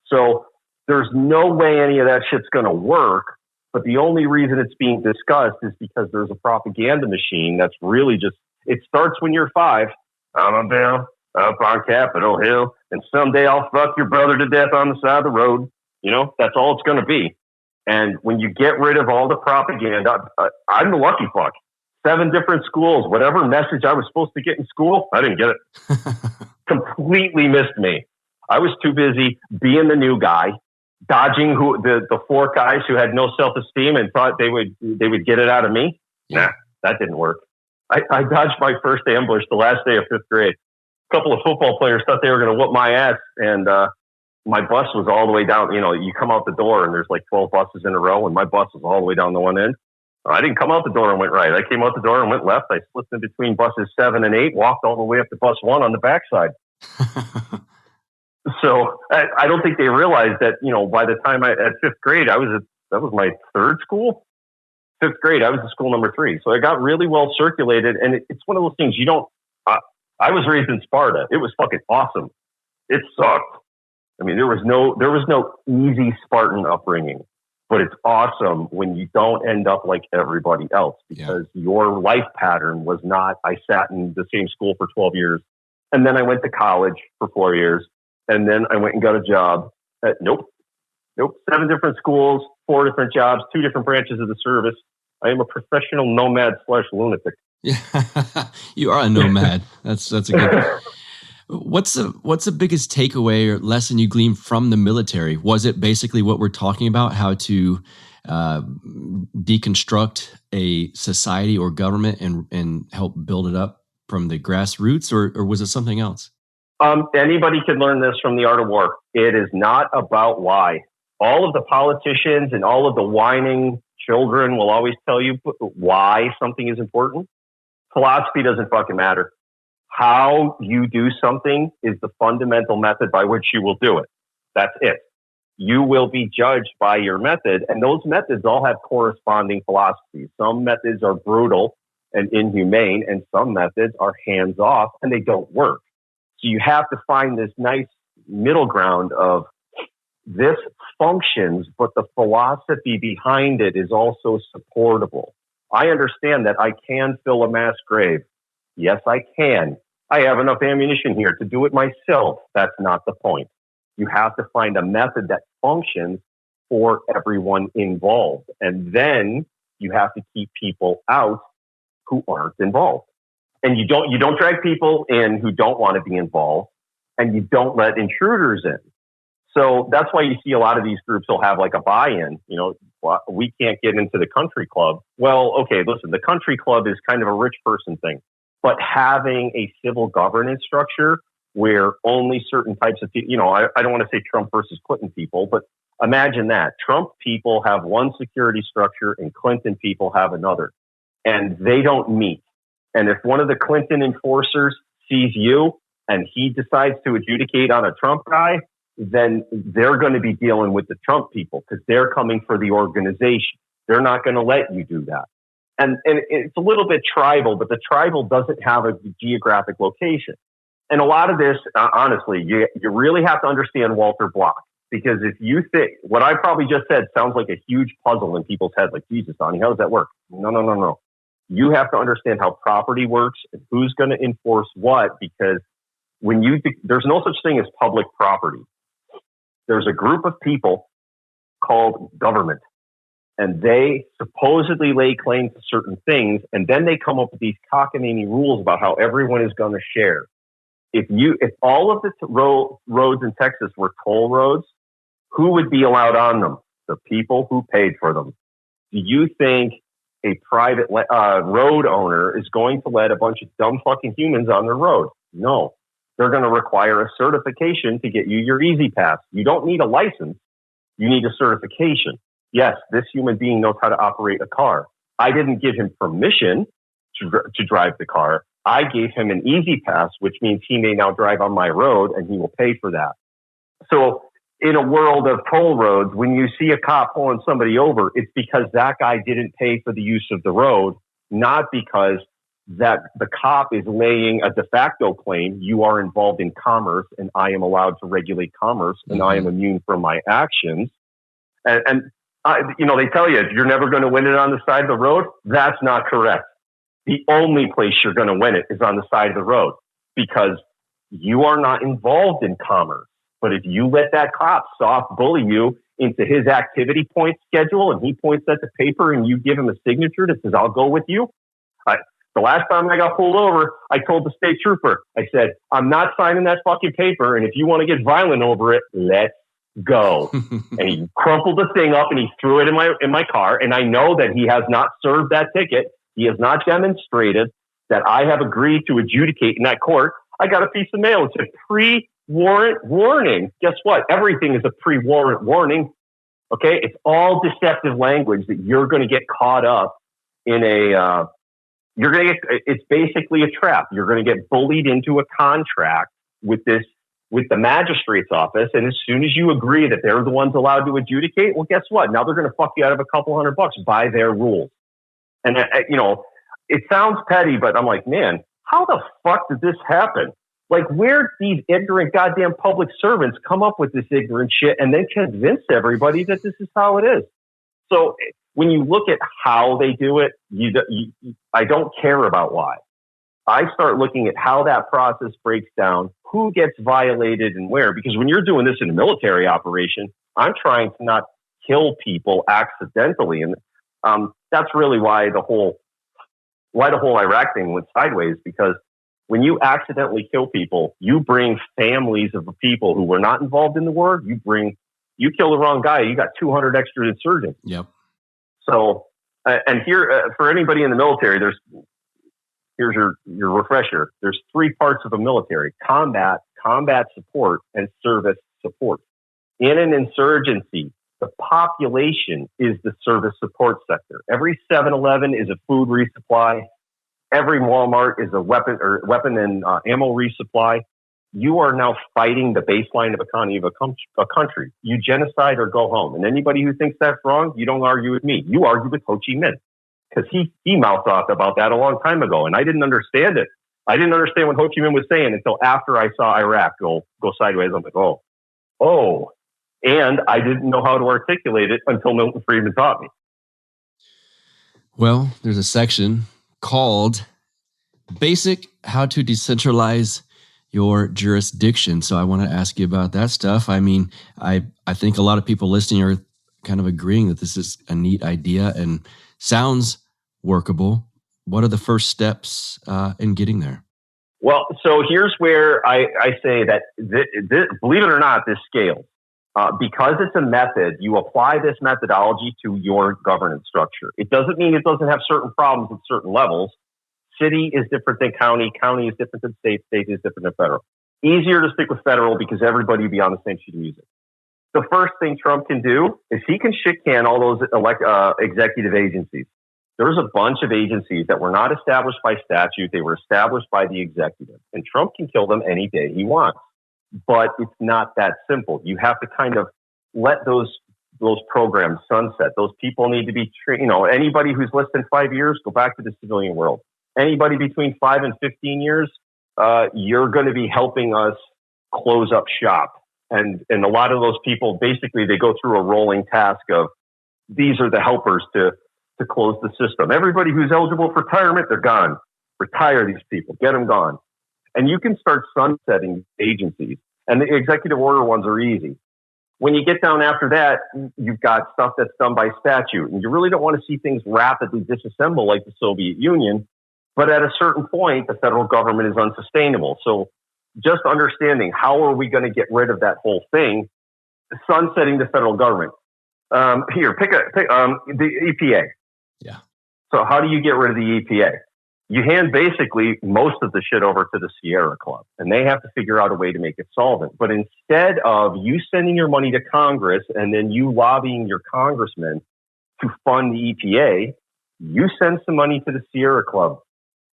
So there's no way any of that shit's going to work. But the only reason it's being discussed is because there's a propaganda machine that's really just, it starts when you're 5. I'm a bill up on Capitol Hill, and someday I'll fuck your brother to death on the side of the road. That's all it's going to be. And when you get rid of all the propaganda, I'm the lucky fuck. 7 different schools, whatever message I was supposed to get in school, I didn't get it. Completely missed me. I was too busy being the new guy, dodging the 4 guys who had no self-esteem and thought they would get it out of me. Nah, that didn't work. I dodged my first ambush the last day of 5th grade. A couple of football players thought they were going to whoop my ass, and my bus was all the way down. You know, you come out the door and there's like 12 buses in a row, and my bus was all the way down the one end. I didn't come out the door and went right. I came out the door and went left. I slipped in between buses 7 and 8, walked all the way up to bus 1 on the backside. So I don't think they realized that, you know, by the time at 5th grade, that was my 3rd school. 5th grade, I was in school number 3. So I got really well circulated. And it's one of those things I was raised in Sparta. It was fucking awesome. It sucked. I mean, there was no easy Spartan upbringing. But it's awesome when you don't end up like everybody else, because your life pattern was not, I sat in the same school for 12 years, and then I went to college for 4 years, and then I went and got a job. Nope. 7 different schools, 4 different jobs, 2 different branches of the service. I am a professional nomad / lunatic. Yeah, you are a nomad. That's a good. What's the biggest takeaway or lesson you gleaned from the military? Was it basically what we're talking about, how to deconstruct a society or government and help build it up from the grassroots, or was it something else? Anybody can learn this from The Art of War. It is not about why. All of the politicians and all of the whining children will always tell you why something is important. Philosophy doesn't fucking matter. How you do something is the fundamental method by which you will do it. That's it. You will be judged by your method, and those methods all have corresponding philosophies. Some methods are brutal and inhumane, and some methods are hands-off, and they don't work. So you have to find this nice middle ground of this functions, but the philosophy behind it is also supportable. I understand that I can fill a mass grave. Yes, I can. I have enough ammunition here to do it myself. That's not the point. You have to find a method that functions for everyone involved. And then you have to keep people out who aren't involved. And you don't drag people in who don't want to be involved, and you don't let intruders in. So that's why you see a lot of these groups will have like a buy-in. You know, we can't get into the country club. Well, okay, listen, the country club is kind of a rich person thing. But having a civil governance structure where only certain types of people, you know, I don't want to say Trump versus Clinton people, but imagine that. Trump people have one security structure and Clinton people have another. And they don't meet. And if one of the Clinton enforcers sees you and he decides to adjudicate on a Trump guy, then they're going to be dealing with the Trump people because they're coming for the organization. They're not going to let you do that. And it's a little bit tribal, but the tribal doesn't have a geographic location. And a lot of this, honestly, you really have to understand Walter Block, because if you think what I probably just said sounds like a huge puzzle in people's heads, like, Jesus, Donnie, how does that work? No. You have to understand how property works and who's going to enforce what, because there's no such thing as public property. There's a group of people called government. And they supposedly lay claim to certain things, and then they come up with these cockamamie rules about how everyone is going to share. If all of the roads in Texas were toll roads, who would be allowed on them? The people who paid for them. Do you think a private road owner is going to let a bunch of dumb fucking humans on their road? No. They're going to require a certification to get you your Easy Pass. You don't need a license. You need a certification. Yes, this human being knows how to operate a car. I didn't give him permission to drive the car. I gave him an Easy Pass, which means he may now drive on my road and he will pay for that. So in a world of toll roads, when you see a cop pulling somebody over, it's because that guy didn't pay for the use of the road, not because that the cop is laying a de facto claim. You are involved in commerce and I am allowed to regulate commerce and I am immune from my actions. And they tell you you're never going to win it on the side of the road. That's not correct. The only place you're going to win it is on the side of the road, because you are not involved in commerce. But if you let that cop soft bully you into his activity point schedule, and he points that to paper, and you give him a signature that says, I'll go with you. The last time I got pulled over, I told the state trooper, I said, I'm not signing that fucking paper, and if you want to get violent over it, let's go. And he crumpled the thing up and he threw it in my car. And I know that he has not served that ticket. He has not demonstrated that I have agreed to adjudicate in that court. I got a piece of mail. It's a pre-warrant warning. Guess what? Everything is a pre-warrant warning. Okay. It's all deceptive language that you're going to get caught up in it's basically a trap. You're going to get bullied into a contract with the magistrate's office. And as soon as you agree that they're the ones allowed to adjudicate, well, guess what? Now they're going to fuck you out of a couple $100 by their rules. And, it sounds petty, but I'm like, man, how the fuck did this happen? Like, where these ignorant goddamn public servants come up with this ignorant shit and then convince everybody that this is how it is? So when you look at how they do it, I don't care about why. I start looking at how that process breaks down, who gets violated and where. Because when you're doing this in a military operation, I'm trying to not kill people accidentally. And that's really why the whole Iraq thing went sideways, because when you accidentally kill people, you bring families of people who were not involved in the war. You kill the wrong guy, you got 200 extra insurgents. Yep. So, and here, for anybody in the military, here's your refresher. There's 3 parts of a military: combat support, and service support. In an insurgency, the population is the service support sector. Every 7-Eleven is a food resupply. Every Walmart is a weapon and ammo resupply. You are now fighting the baseline of economy of a country. You genocide or go home. And anybody who thinks that's wrong, you don't argue with me. You argue with Ho Chi Minh, because he mouthed off about that a long time ago, and I didn't understand it. I didn't understand what Ho Chi Minh was saying until after I saw Iraq go sideways. I'm like, oh. And I didn't know how to articulate it until Milton Friedman taught me. Well, there's a section called Basic How to Decentralize Your Jurisdiction. So I want to ask you about that stuff. I mean, I think a lot of people listening are kind of agreeing that this is a neat idea and sounds workable. What are the first steps in getting there? Well, so here's where I say that, believe it or not, this scales. Because it's a method, you apply this methodology to your governance structure. It doesn't mean it doesn't have certain problems at certain levels. City is different than county. County is different than state. State is different than federal. Easier to stick with federal because everybody will be on the same sheet of music. The first thing Trump can do is he can shit can all those executive agencies. There's a bunch of agencies that were not established by statute. They were established by the executive. And Trump can kill them any day he wants. But it's not that simple. You have to kind of let those programs sunset. Those people need to be trained. Anybody who's less than 5 years, go back to the civilian world. Anybody between 5 and 15 years, you're going to be helping us close up shop. And a lot of those people, basically, they go through a rolling task of, these are the helpers to close the system. Everybody who's eligible for retirement, they're gone. Retire these people. Get them gone. And you can start sunsetting agencies. And the executive order ones are easy. When you get down after that, you've got stuff that's done by statute. And you really don't want to see things rapidly disassemble like the Soviet Union. But at a certain point, the federal government is unsustainable. So just understanding how are we going to get rid of that whole thing, sunsetting the federal government. Pick the EPA. Yeah. So how do you get rid of the EPA? You hand basically most of the shit over to the Sierra Club, and they have to figure out a way to make it solvent. But instead of you sending your money to Congress and then you lobbying your congressman to fund the EPA, you send some money to the Sierra Club.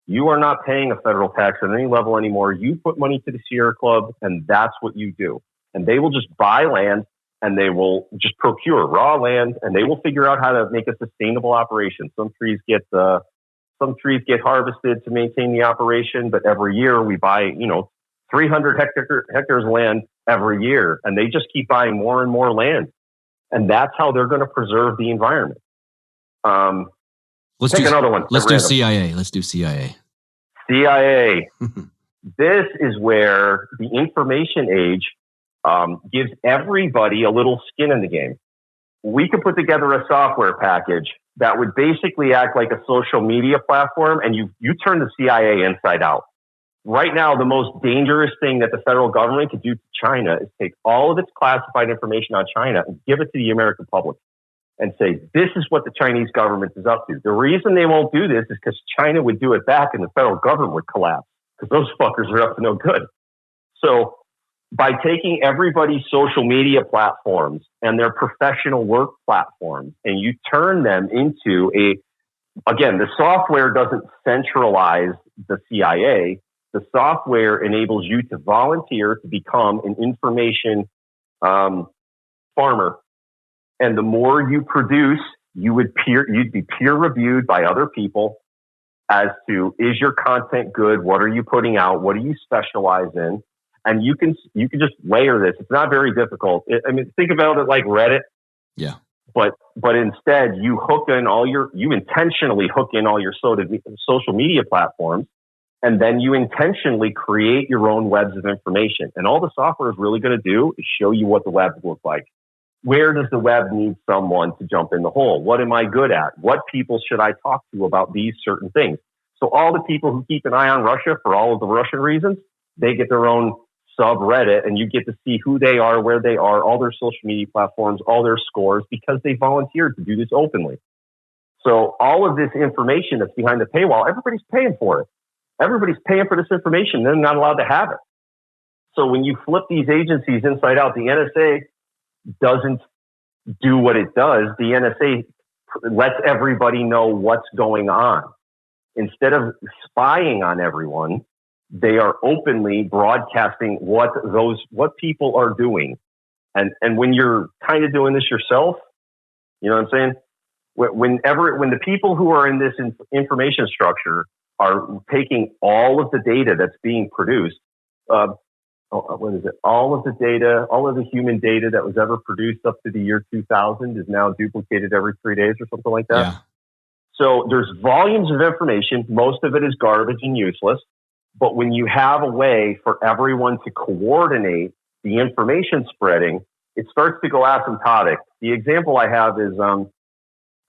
You are not paying a federal tax at any level anymore. You put money to the Sierra Club, and that's what you do. And they will just buy land, and they will just procure raw land, and they will figure out how to make a sustainable operation. Some trees get harvested to maintain the operation, but every year we buy, 300 hectares of land every year, and they just keep buying more and more land. And that's how they're going to preserve the environment. Let's do another one. Let's do CIA. Let's do CIA. CIA. This is where the information age gives everybody a little skin in the game. we could put together a software package that would basically act like a social media platform, and you turn the CIA inside out. Right now, the most dangerous thing that the federal government could do to China is take all of its classified information on China and give it to the American public and say, this is what the Chinese government is up to. The reason they won't do this is because China would do it back and the federal government would collapse because those fuckers are up to no good. So by taking everybody's social media platforms and their professional work platforms and you turn them into again, the software doesn't centralize the CIA. The software enables you to volunteer to become an information farmer. And the more you produce, you'd be peer reviewed by other people as to, is your content good? What are you putting out? What do you specialize in? And you can just layer this. It's not very difficult. Think about it like Reddit. Yeah. But instead, you intentionally hook in all your social media platforms. And then you intentionally create your own webs of information. And all the software is really going to do is show you what the web looks like. Where does the web need someone to jump in the hole? What am I good at? What people should I talk to about these certain things? So all the people who keep an eye on Russia for all of the Russian reasons, they get their own subreddit, and you get to see who they are, where they are, all their social media platforms, all their scores, because they volunteered to do this openly. So all of this information that's behind the paywall, everybody's paying for it. Everybody's paying for this information. They're not allowed to have it. So when you flip these agencies inside out, the NSA doesn't do what it does. The NSA lets everybody know what's going on. Instead of spying on everyone, they are openly broadcasting what people are doing. And when you're kind of doing this yourself, you know what I'm saying? When the people who are in this information structure are taking all of the data that's being produced, all of the data, all of the human data that was ever produced up to the year 2000 is now duplicated every 3 days or something like that. Yeah. So there's volumes of information. Most of it is garbage and useless. But when you have a way for everyone to coordinate the information spreading, it starts to go asymptotic. The example I have is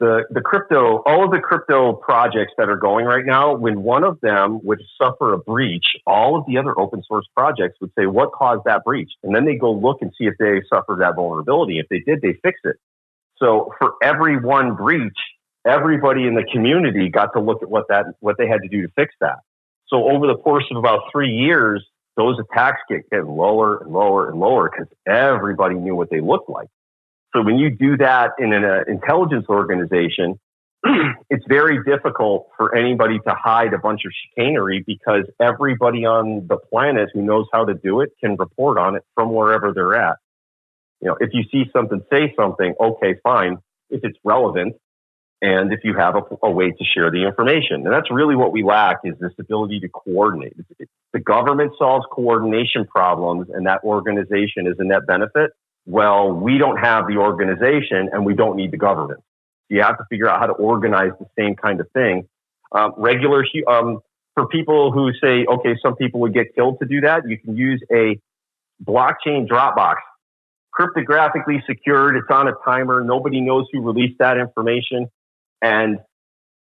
the crypto, all of the crypto projects that are going right now, when one of them would suffer a breach, all of the other open source projects would say, what caused that breach? And then they go look and see if they suffered that vulnerability. If they did, they fix it. So for every one breach, everybody in the community got to look at what they had to do to fix that. So over the course of about 3 years, those attacks get lower and lower and lower because everybody knew what they looked like. So when you do that in an intelligence organization, it's very difficult for anybody to hide a bunch of chicanery because everybody on the planet who knows how to do it can report on it from wherever they're at. You know, if you see something, say something, okay, fine, if it's relevant, and if you have a way to share the information. And that's really what we lack, is this ability to coordinate. The government solves coordination problems, and that organization is a net benefit. Well, we don't have the organization, and we don't need the government. You have to figure out how to organize the same kind of thing. For people who say, okay, some people would get killed to do that, you can use a blockchain Dropbox, cryptographically secured. It's on a timer. Nobody knows who released that information. And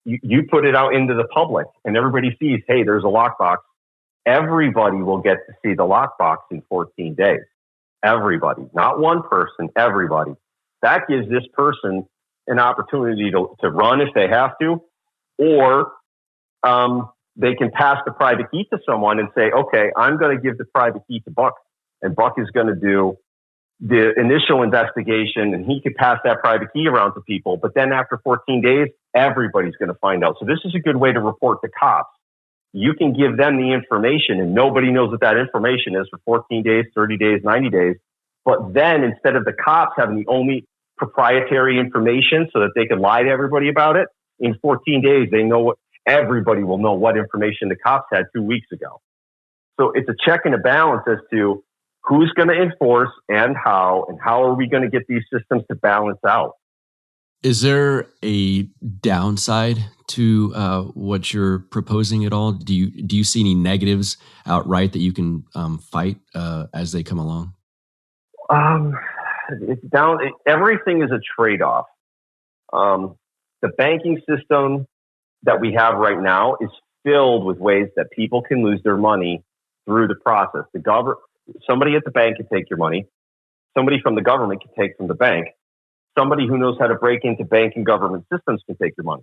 you put it out into the public, and everybody sees, hey, there's a lockbox. Everybody will get to see the lockbox in 14 days. Everybody, not one person, everybody. That gives this person an opportunity to run if they have to, or they can pass the private key to someone and say, okay, I'm going to give the private key to Buck, and Buck is going to do the initial investigation, and he could pass that private key around to people. But then after 14 days, everybody's going to find out. So this is a good way to report to cops. You can give them the information, and nobody knows what that information is for 14 days, 30 days, 90 days. But then instead of the cops having the only proprietary information so that they can lie to everybody about it, in 14 days, everybody will know what information the cops had 2 weeks ago. So it's a check and a balance as to who's going to enforce and how are we going to get these systems to balance out. Is there a downside to what you're proposing at all? Do you see any negatives outright that you can fight as they come along? everything is a trade-off. The banking system that we have right now is filled with ways that people can lose their money through the process. Somebody at the bank can take your money. Somebody from the government can take from the bank. Somebody who knows how to break into bank and government systems can take your money.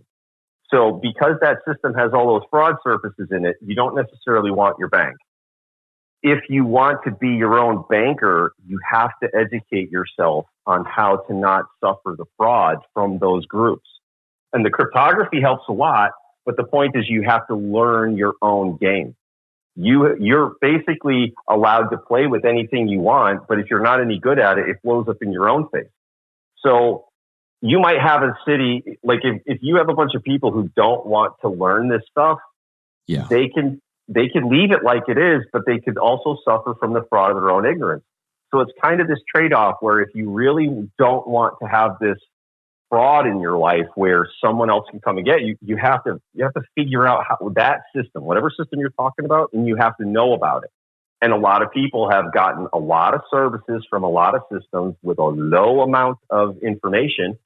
So because that system has all those fraud surfaces in it, you don't necessarily want your bank. If you want to be your own banker, you have to educate yourself on how to not suffer the fraud from those groups. And the cryptography helps a lot, but the point is you have to learn your own game. You're basically allowed to play with anything you want, but if you're not any good at it, it blows up in your own face. So you might have a city, like if you have a bunch of people who don't want to learn this stuff, they can leave it like it is, but they could also suffer from the fraud of their own ignorance. So it's kind of this trade-off where if you really don't want to have this fraud in your life where someone else can come and get you, you have to figure out how that system, whatever system you're talking about, and you have to know about it. And a lot of people have gotten a lot of services from a lot of systems with a low amount of information,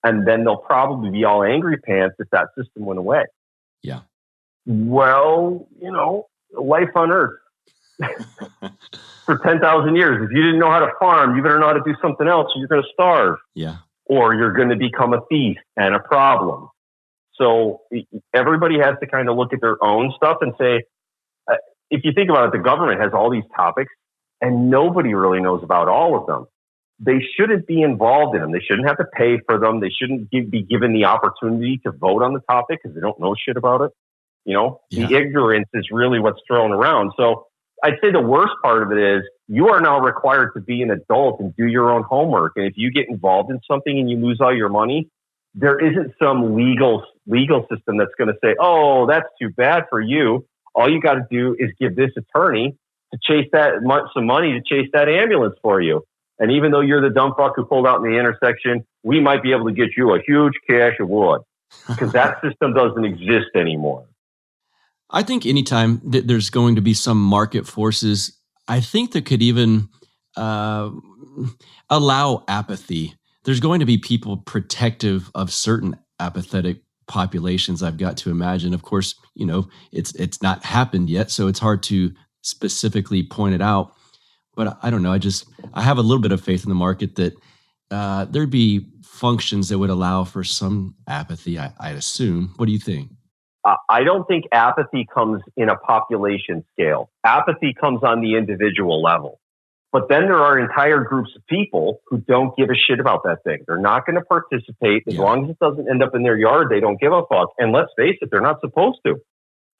and then they'll probably be all angry pants if that system went away. Yeah. Well, life on Earth for 10,000 years. If you didn't know how to farm, you better know how to do something else, or you're going to starve. Yeah. Or you're going to become a thief and a problem. So everybody has to kind of look at their own stuff and say, if you think about it, the government has all these topics and nobody really knows about all of them. They shouldn't be involved in them. They shouldn't have to pay for them. They shouldn't be given the opportunity to vote on the topic because they don't know shit about it. The ignorance is really what's thrown around. So I'd say the worst part of it is you are now required to be an adult and do your own homework. And if you get involved in something and you lose all your money, there isn't some legal system that's going to say, oh, that's too bad for you. All you got to do is give this attorney to chase some money to chase that ambulance for you. And even though you're the dumb fuck who pulled out in the intersection, we might be able to get you a huge cash award because that system doesn't exist anymore. I think anytime that there's going to be some market forces, I think that could even allow apathy. There's going to be people protective of certain apathetic populations, I've got to imagine. Of course, it's not happened yet, so it's hard to specifically point it out. But I don't know. I have a little bit of faith in the market that there'd be functions that would allow for some apathy, I'd assume. What do you think? I don't think apathy comes in a population scale. Apathy comes on the individual level. But then there are entire groups of people who don't give a shit about that thing. They're not going to participate. As long as it doesn't end up in their yard, they don't give a fuck. And let's face it, they're not supposed to.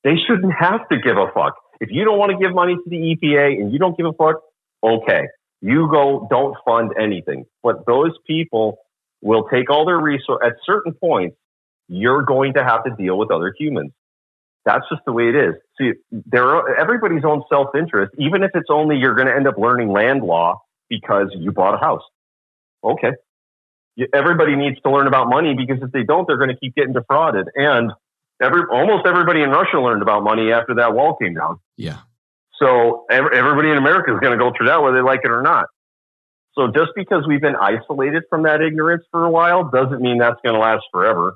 They shouldn't have to give a fuck. If you don't want to give money to the EPA and you don't give a fuck, okay. You don't fund anything. But those people will take all their resources. At certain points, you're going to have to deal with other humans. That's just the way it is. See, everybody's own self-interest, even if it's only you're going to end up learning land law because you bought a house. Okay. Everybody needs to learn about money because if they don't, they're going to keep getting defrauded. And almost everybody in Russia learned about money after that wall came down. Yeah. So everybody in America is going to go through that whether they like it or not. So just because we've been isolated from that ignorance for a while doesn't mean that's going to last forever.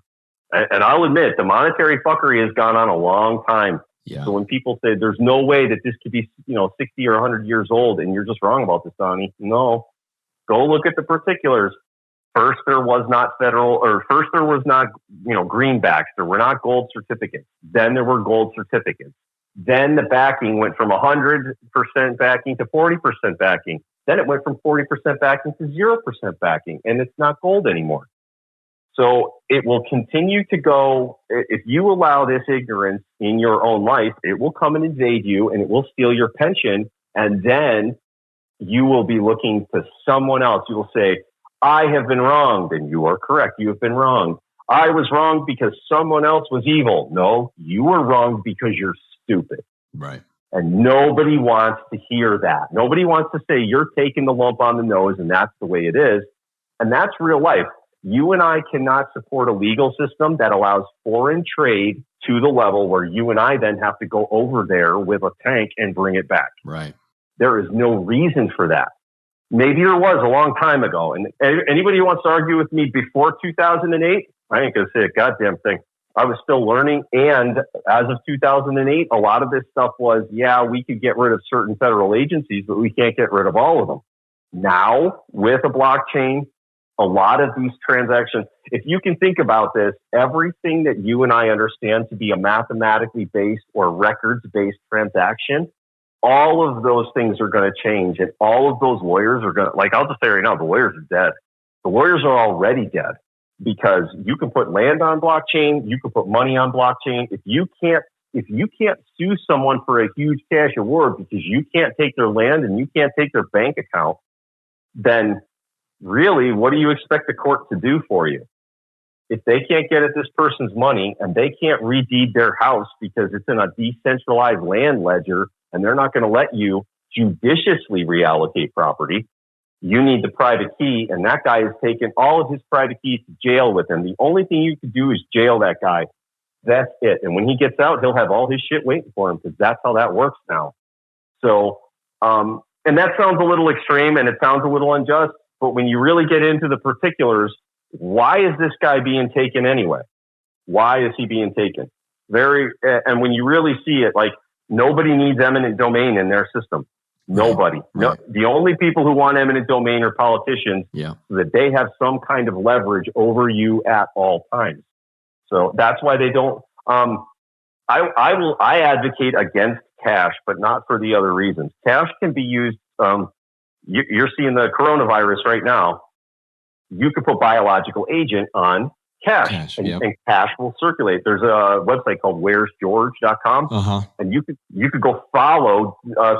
And I'll admit, the monetary fuckery has gone on a long time. Yeah. So when people say there's no way that this could be, 60 or 100 years old, and you're just wrong about this, Donnie. No, go look at the particulars. First, there was not greenbacks. There were not gold certificates. Then there were gold certificates. Then the backing went from 100% backing to 40% backing. Then it went from 40% backing to 0% backing, and it's not gold anymore. So it will continue to go. If you allow this ignorance in your own life, it will come and invade you and it will steal your pension. And then you will be looking to someone else. You will say, I have been wronged. And you are correct. You have been wronged. I was wronged because someone else was evil. No, you were wronged because you're stupid. Right. And nobody wants to hear that. Nobody wants to say you're taking the lump on the nose and that's the way it is. And that's real life. You and I cannot support a legal system that allows foreign trade to the level where you and I then have to go over there with a tank and bring it back. Right. There is no reason for that. Maybe there was a long time ago. And anybody who wants to argue with me before 2008, I ain't going to say a goddamn thing. I was still learning. And as of 2008, a lot of this stuff was, yeah, we could get rid of certain federal agencies, but we can't get rid of all of them. Now, with a blockchain, a lot of these transactions, if you can think about this, everything that you and I understand to be a mathematically based or records-based transaction, all of those things are going to change. And all of those lawyers are going to, like, I'll just say right now, the lawyers are dead. The lawyers are already dead because you can put land on blockchain. You can put money on blockchain. If you can't sue someone for a huge cash award because you can't take their land and you can't take their bank account, then really, what do you expect the court to do for you? If they can't get at this person's money and they can't redeed their house because it's in a decentralized land ledger and they're not going to let you judiciously reallocate property, you need the private key, and that guy has taken all of his private keys to jail with him. The only thing you can do is jail that guy. That's it. And when he gets out, he'll have all his shit waiting for him because that's how that works now. So, and that sounds a little extreme and it sounds a little unjust, but when you really get into the particulars, why is this guy being taken anyway? Why is he being taken? And when you really see it, like, nobody needs eminent domain in their system. Nobody. Right. No, the only people who want eminent domain are politicians, Yeah. so that they have some kind of leverage over you at all times. So that's why they don't. I advocate against cash, but not for the other reasons. Cash can be used. You're seeing the coronavirus right now. You could put biological agent on cash, and cash will circulate. There's a website called where'sgeorge.com, and you could go follow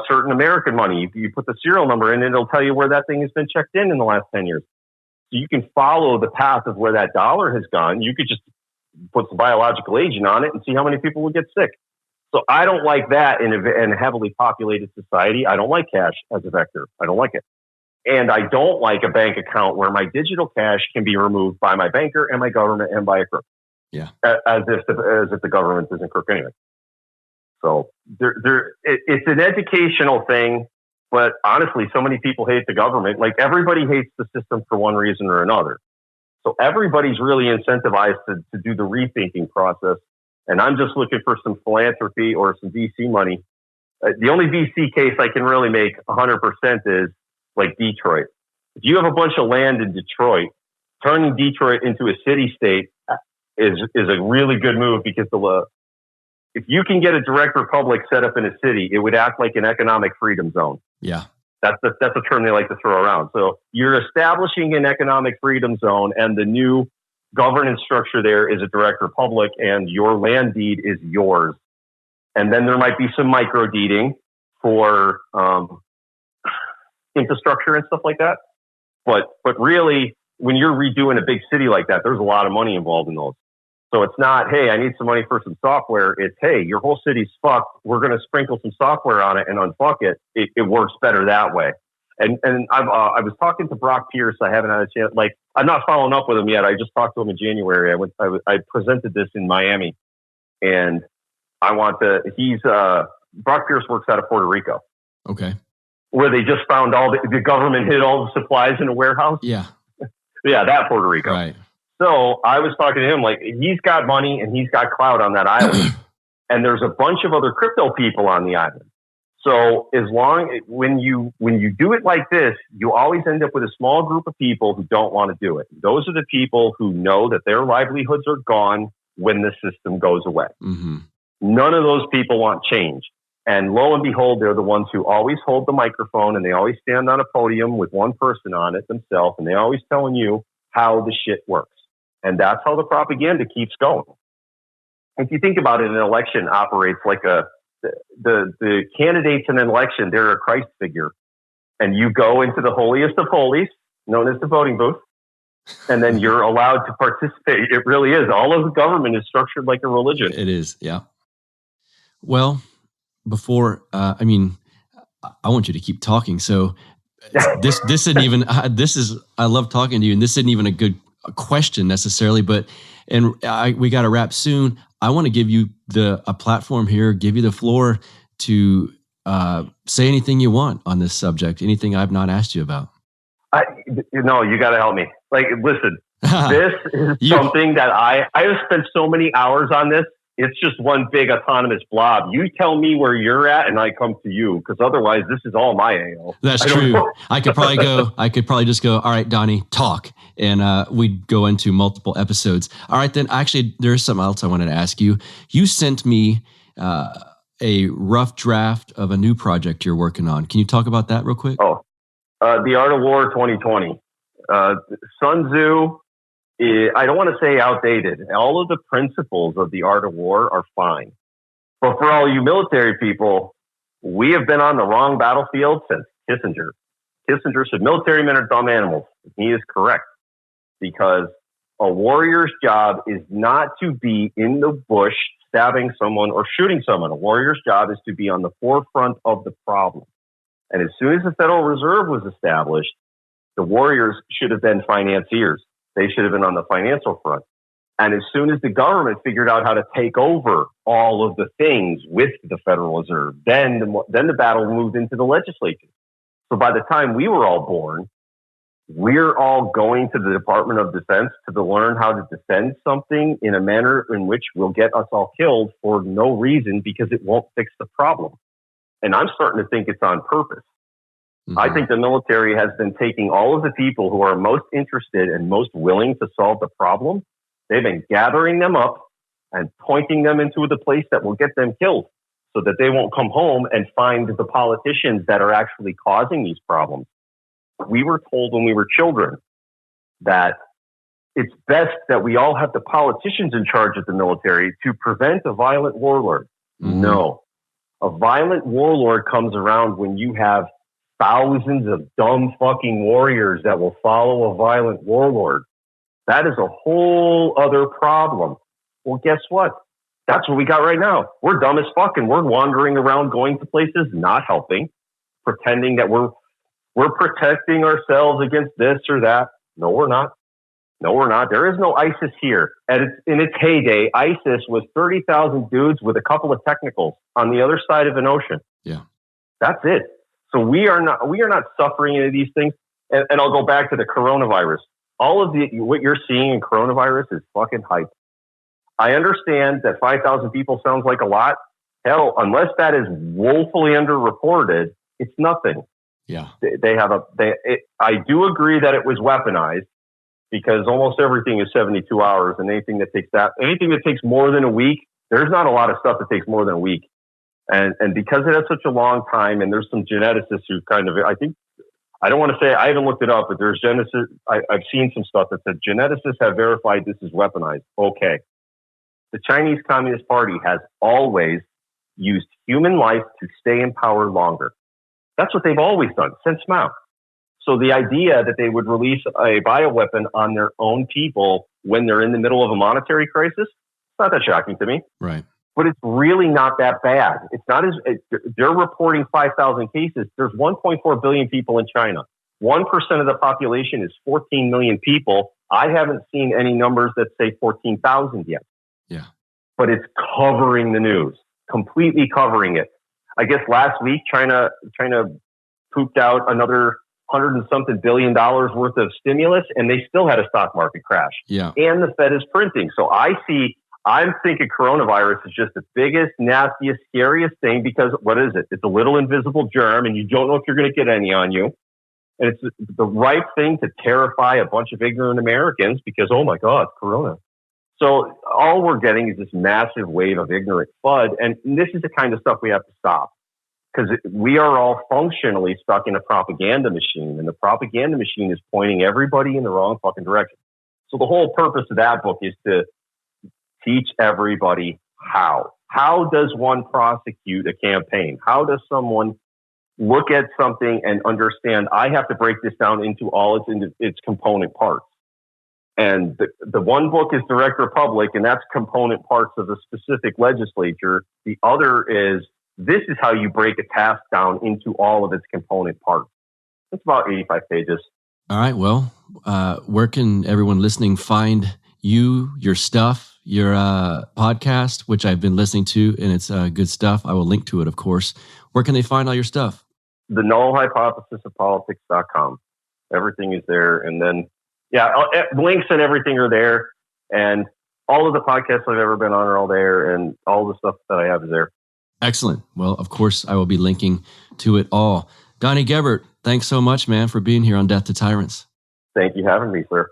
certain American money. You put the serial number in, and it'll tell you where that thing has been checked in the last 10 years. So you can follow the path of where that dollar has gone. You could just put some biological agent on it and see how many people will get sick. So I don't like that in a heavily populated society. I don't like cash as a vector. I don't like it. And I don't like a bank account where my digital cash can be removed by my banker and my government and by a crook. Yeah. As if the government isn't crook anyway. So it's an educational thing, but honestly, so many people hate the government. Like, everybody hates the system for one reason or another. So everybody's really incentivized to do the rethinking process. And I'm just looking for some philanthropy or some VC money. The only VC case I can really make 100% is like Detroit. If you have a bunch of land in Detroit, turning Detroit into a city state is a really good move, because if you can get a direct republic set up in a city, it would act like an economic freedom zone. Yeah. That's a term they like to throw around. So you're establishing an economic freedom zone, and the new governance structure there is a direct republic, and your land deed is yours. And then there might be some micro deeding for infrastructure and stuff like that. But really, when you're redoing a big city like that, there's a lot of money involved in those. So it's not, hey, I need some money for some software. It's, hey, your whole city's fucked. We're going to sprinkle some software on it and unfuck it. It works better that way. And I was talking to Brock Pierce. I haven't had a chance. Like, I'm not following up with him yet. I just talked to him in January. I presented this in Miami, and Brock Pierce works out of Puerto Rico. Okay. Where they just found the government hid all the supplies in a warehouse. Yeah. Yeah, that Puerto Rico. Right. So I was talking to him, like, he's got money and he's got clout on that island. And there's a bunch of other crypto people on the island. So when you do it like this, you always end up with a small group of people who don't want to do it. Those are the people who know that their livelihoods are gone when the system goes away. Mm-hmm. None of those people want change. And lo and behold, they're the ones who always hold the microphone, and they always stand on a podium with one person on it themselves, and they're always telling you how the shit works. And that's how the propaganda keeps going. If you think about it, an election operates like the candidates in an election, they're a Christ figure. And you go into the holiest of holies, known as the voting booth, and then you're allowed to participate. It really is. All of the government is structured like a religion. It is, yeah. Well, before, I want you to keep talking. So this isn't even, I love talking to you, and this isn't even a good question necessarily, but we got to wrap soon. I want to give you a platform here, give you the floor to say anything you want on this subject, anything I've not asked you about. No, you got to help me. Like, listen, this is something that I have spent so many hours on this. It's just one big autonomous blob. You tell me where you're at, and I come to you, because otherwise, this is all my AO. That's true. I could probably just go, all right, Donnie, talk, and we'd go into multiple episodes. All right, then. Actually, there's something else I wanted to ask you. You sent me a rough draft of a new project you're working on. Can you talk about that real quick? Oh, The Art of War 2020. Sun Tzu. I don't want to say outdated. All of the principles of the art of war are fine. But for all you military people, we have been on the wrong battlefield since Kissinger. Kissinger said military men are dumb animals. He is correct. Because a warrior's job is not to be in the bush stabbing someone or shooting someone. A warrior's job is to be on the forefront of the problem. And as soon as the Federal Reserve was established, the warriors should have been financiers. They should have been on the financial front. And as soon as the government figured out how to take over all of the things with the Federal Reserve, then the battle moved into the legislature. So by the time we were all born, we're all going to the Department of Defense to learn how to defend something in a manner in which will get us all killed for no reason because it won't fix the problem. And I'm starting to think it's on purpose. I think the military has been taking all of the people who are most interested and most willing to solve the problem. They've been gathering them up and pointing them into the place that will get them killed so that they won't come home and find the politicians that are actually causing these problems. We were told when we were children that it's best that we all have the politicians in charge of the military to prevent a violent warlord. No. A violent warlord comes around when you have thousands of dumb fucking warriors that will follow a violent warlord. That is a whole other problem. Well, guess what? That's what we got right now. We're dumb as fuck, and we're wandering around going to places, not helping, pretending that we're protecting ourselves against this or that. No, we're not. No, we're not. There is no ISIS here. In its heyday, ISIS was 30,000 dudes with a couple of technicals on the other side of an ocean. Yeah. That's it. So we are not suffering any of these things. And I'll go back to the coronavirus. All of what you're seeing in coronavirus is fucking hype. I understand that 5,000 people sounds like a lot. Hell, unless that is woefully underreported, it's nothing. Yeah. I do agree that it was weaponized because almost everything is 72 hours, and anything that takes more than a week, there's not a lot of stuff that takes more than a week. And because it has such a long time, and there's some geneticists who I don't want to say, I haven't looked it up, but there's geneticists, I've seen some stuff that said geneticists have verified this is weaponized. Okay. The Chinese Communist Party has always used human life to stay in power longer. That's what they've always done since Mao. So the idea that they would release a bioweapon on their own people when they're in the middle of a monetary crisis, it's not that shocking to me. Right. But it's really not that bad. It's not they're reporting 5,000 cases. There's 1.4 billion people in China. 1% of the population is 14 million people. I haven't seen any numbers that say 14,000 yet. Yeah. But it's covering the news, completely covering it. I guess last week, China pooped out another $100 and something billion worth of stimulus, and they still had a stock market crash. Yeah. And the Fed is printing. So I'm thinking coronavirus is just the biggest, nastiest, scariest thing because what is it? It's a little invisible germ, and you don't know if you're going to get any on you. And it's the right thing to terrify a bunch of ignorant Americans because, oh my God, it's corona. So all we're getting is this massive wave of ignorant FUD. And this is the kind of stuff we have to stop because we are all functionally stuck in a propaganda machine, and the propaganda machine is pointing everybody in the wrong fucking direction. So the whole purpose of that book is to teach everybody how. How does one prosecute a campaign? How does someone look at something and understand, I have to break this down into all its component parts? And the one book is Direct Republic, and that's component parts of a specific legislature. The other is, this is how you break a task down into all of its component parts. It's about 85 pages. All right. Well, where can everyone listening find you, your stuff, your podcast, which I've been listening to, and it's good stuff. I will link to it, of course. Where can they find all your stuff? The Null Hypothesis of Politics.com. Everything is there. And then, links and everything are there. And all of the podcasts I've ever been on are all there. And all the stuff that I have is there. Excellent. Well, of course, I will be linking to it all. Donnie Gerbert, thanks so much, man, for being here on Death to Tyrants. Thank you for having me, sir.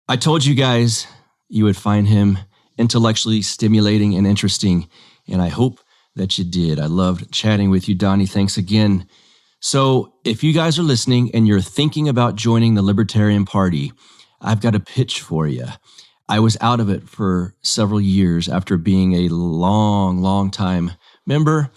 I told you guys you would find him intellectually stimulating and interesting, and I hope that you did. I loved chatting with you, Donnie. Thanks again. So if you guys are listening and you're thinking about joining the Libertarian Party, I've got a pitch for you. I was out of it for several years after being a long time member.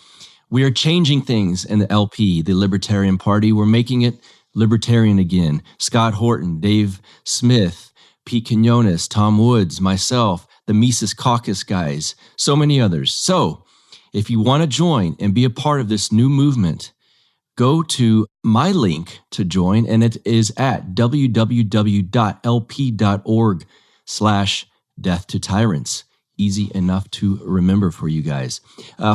We are changing things in the LP, the Libertarian Party. We're making it libertarian again. Scott Horton, Dave Smith, Pete Quinones, Tom Woods, myself, the Mises Caucus guys, so many others. So if you want to join and be a part of this new movement, go to my link to join, and it is at www.lp.org/Death to Tyrants. Easy enough to remember for you guys.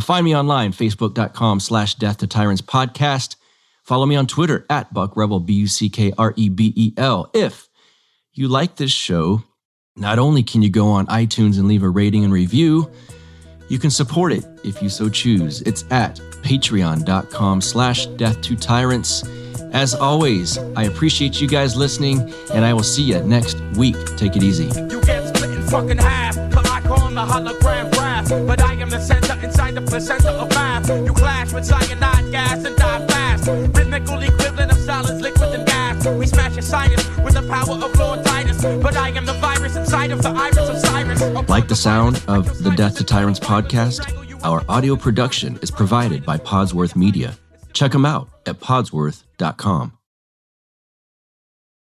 Find me online, facebook.com/Death to Tyrants podcast. Follow me on Twitter at BuckRebel, BuckRebel. If you like this show, not only can you go on iTunes and leave a rating and review, you can support it if you so choose. It's at patreon.com/Death to Tyrants. As always, I appreciate you guys listening, and I will see you next week. Take it easy. You get split in fucking half, but I call him the hologram graph. But I am the center inside the placenta of math. You clash with cyanide gas and die fast. Rhythmical equivalent of solids, liquid and gas. We smash your sinus with the power of Lord Titus. But I am the virus inside of the iris of Cyrus. Like the sound of the Death to Tyrants podcast? Our audio production is provided by Podsworth Media. Check them out at podsworth.com.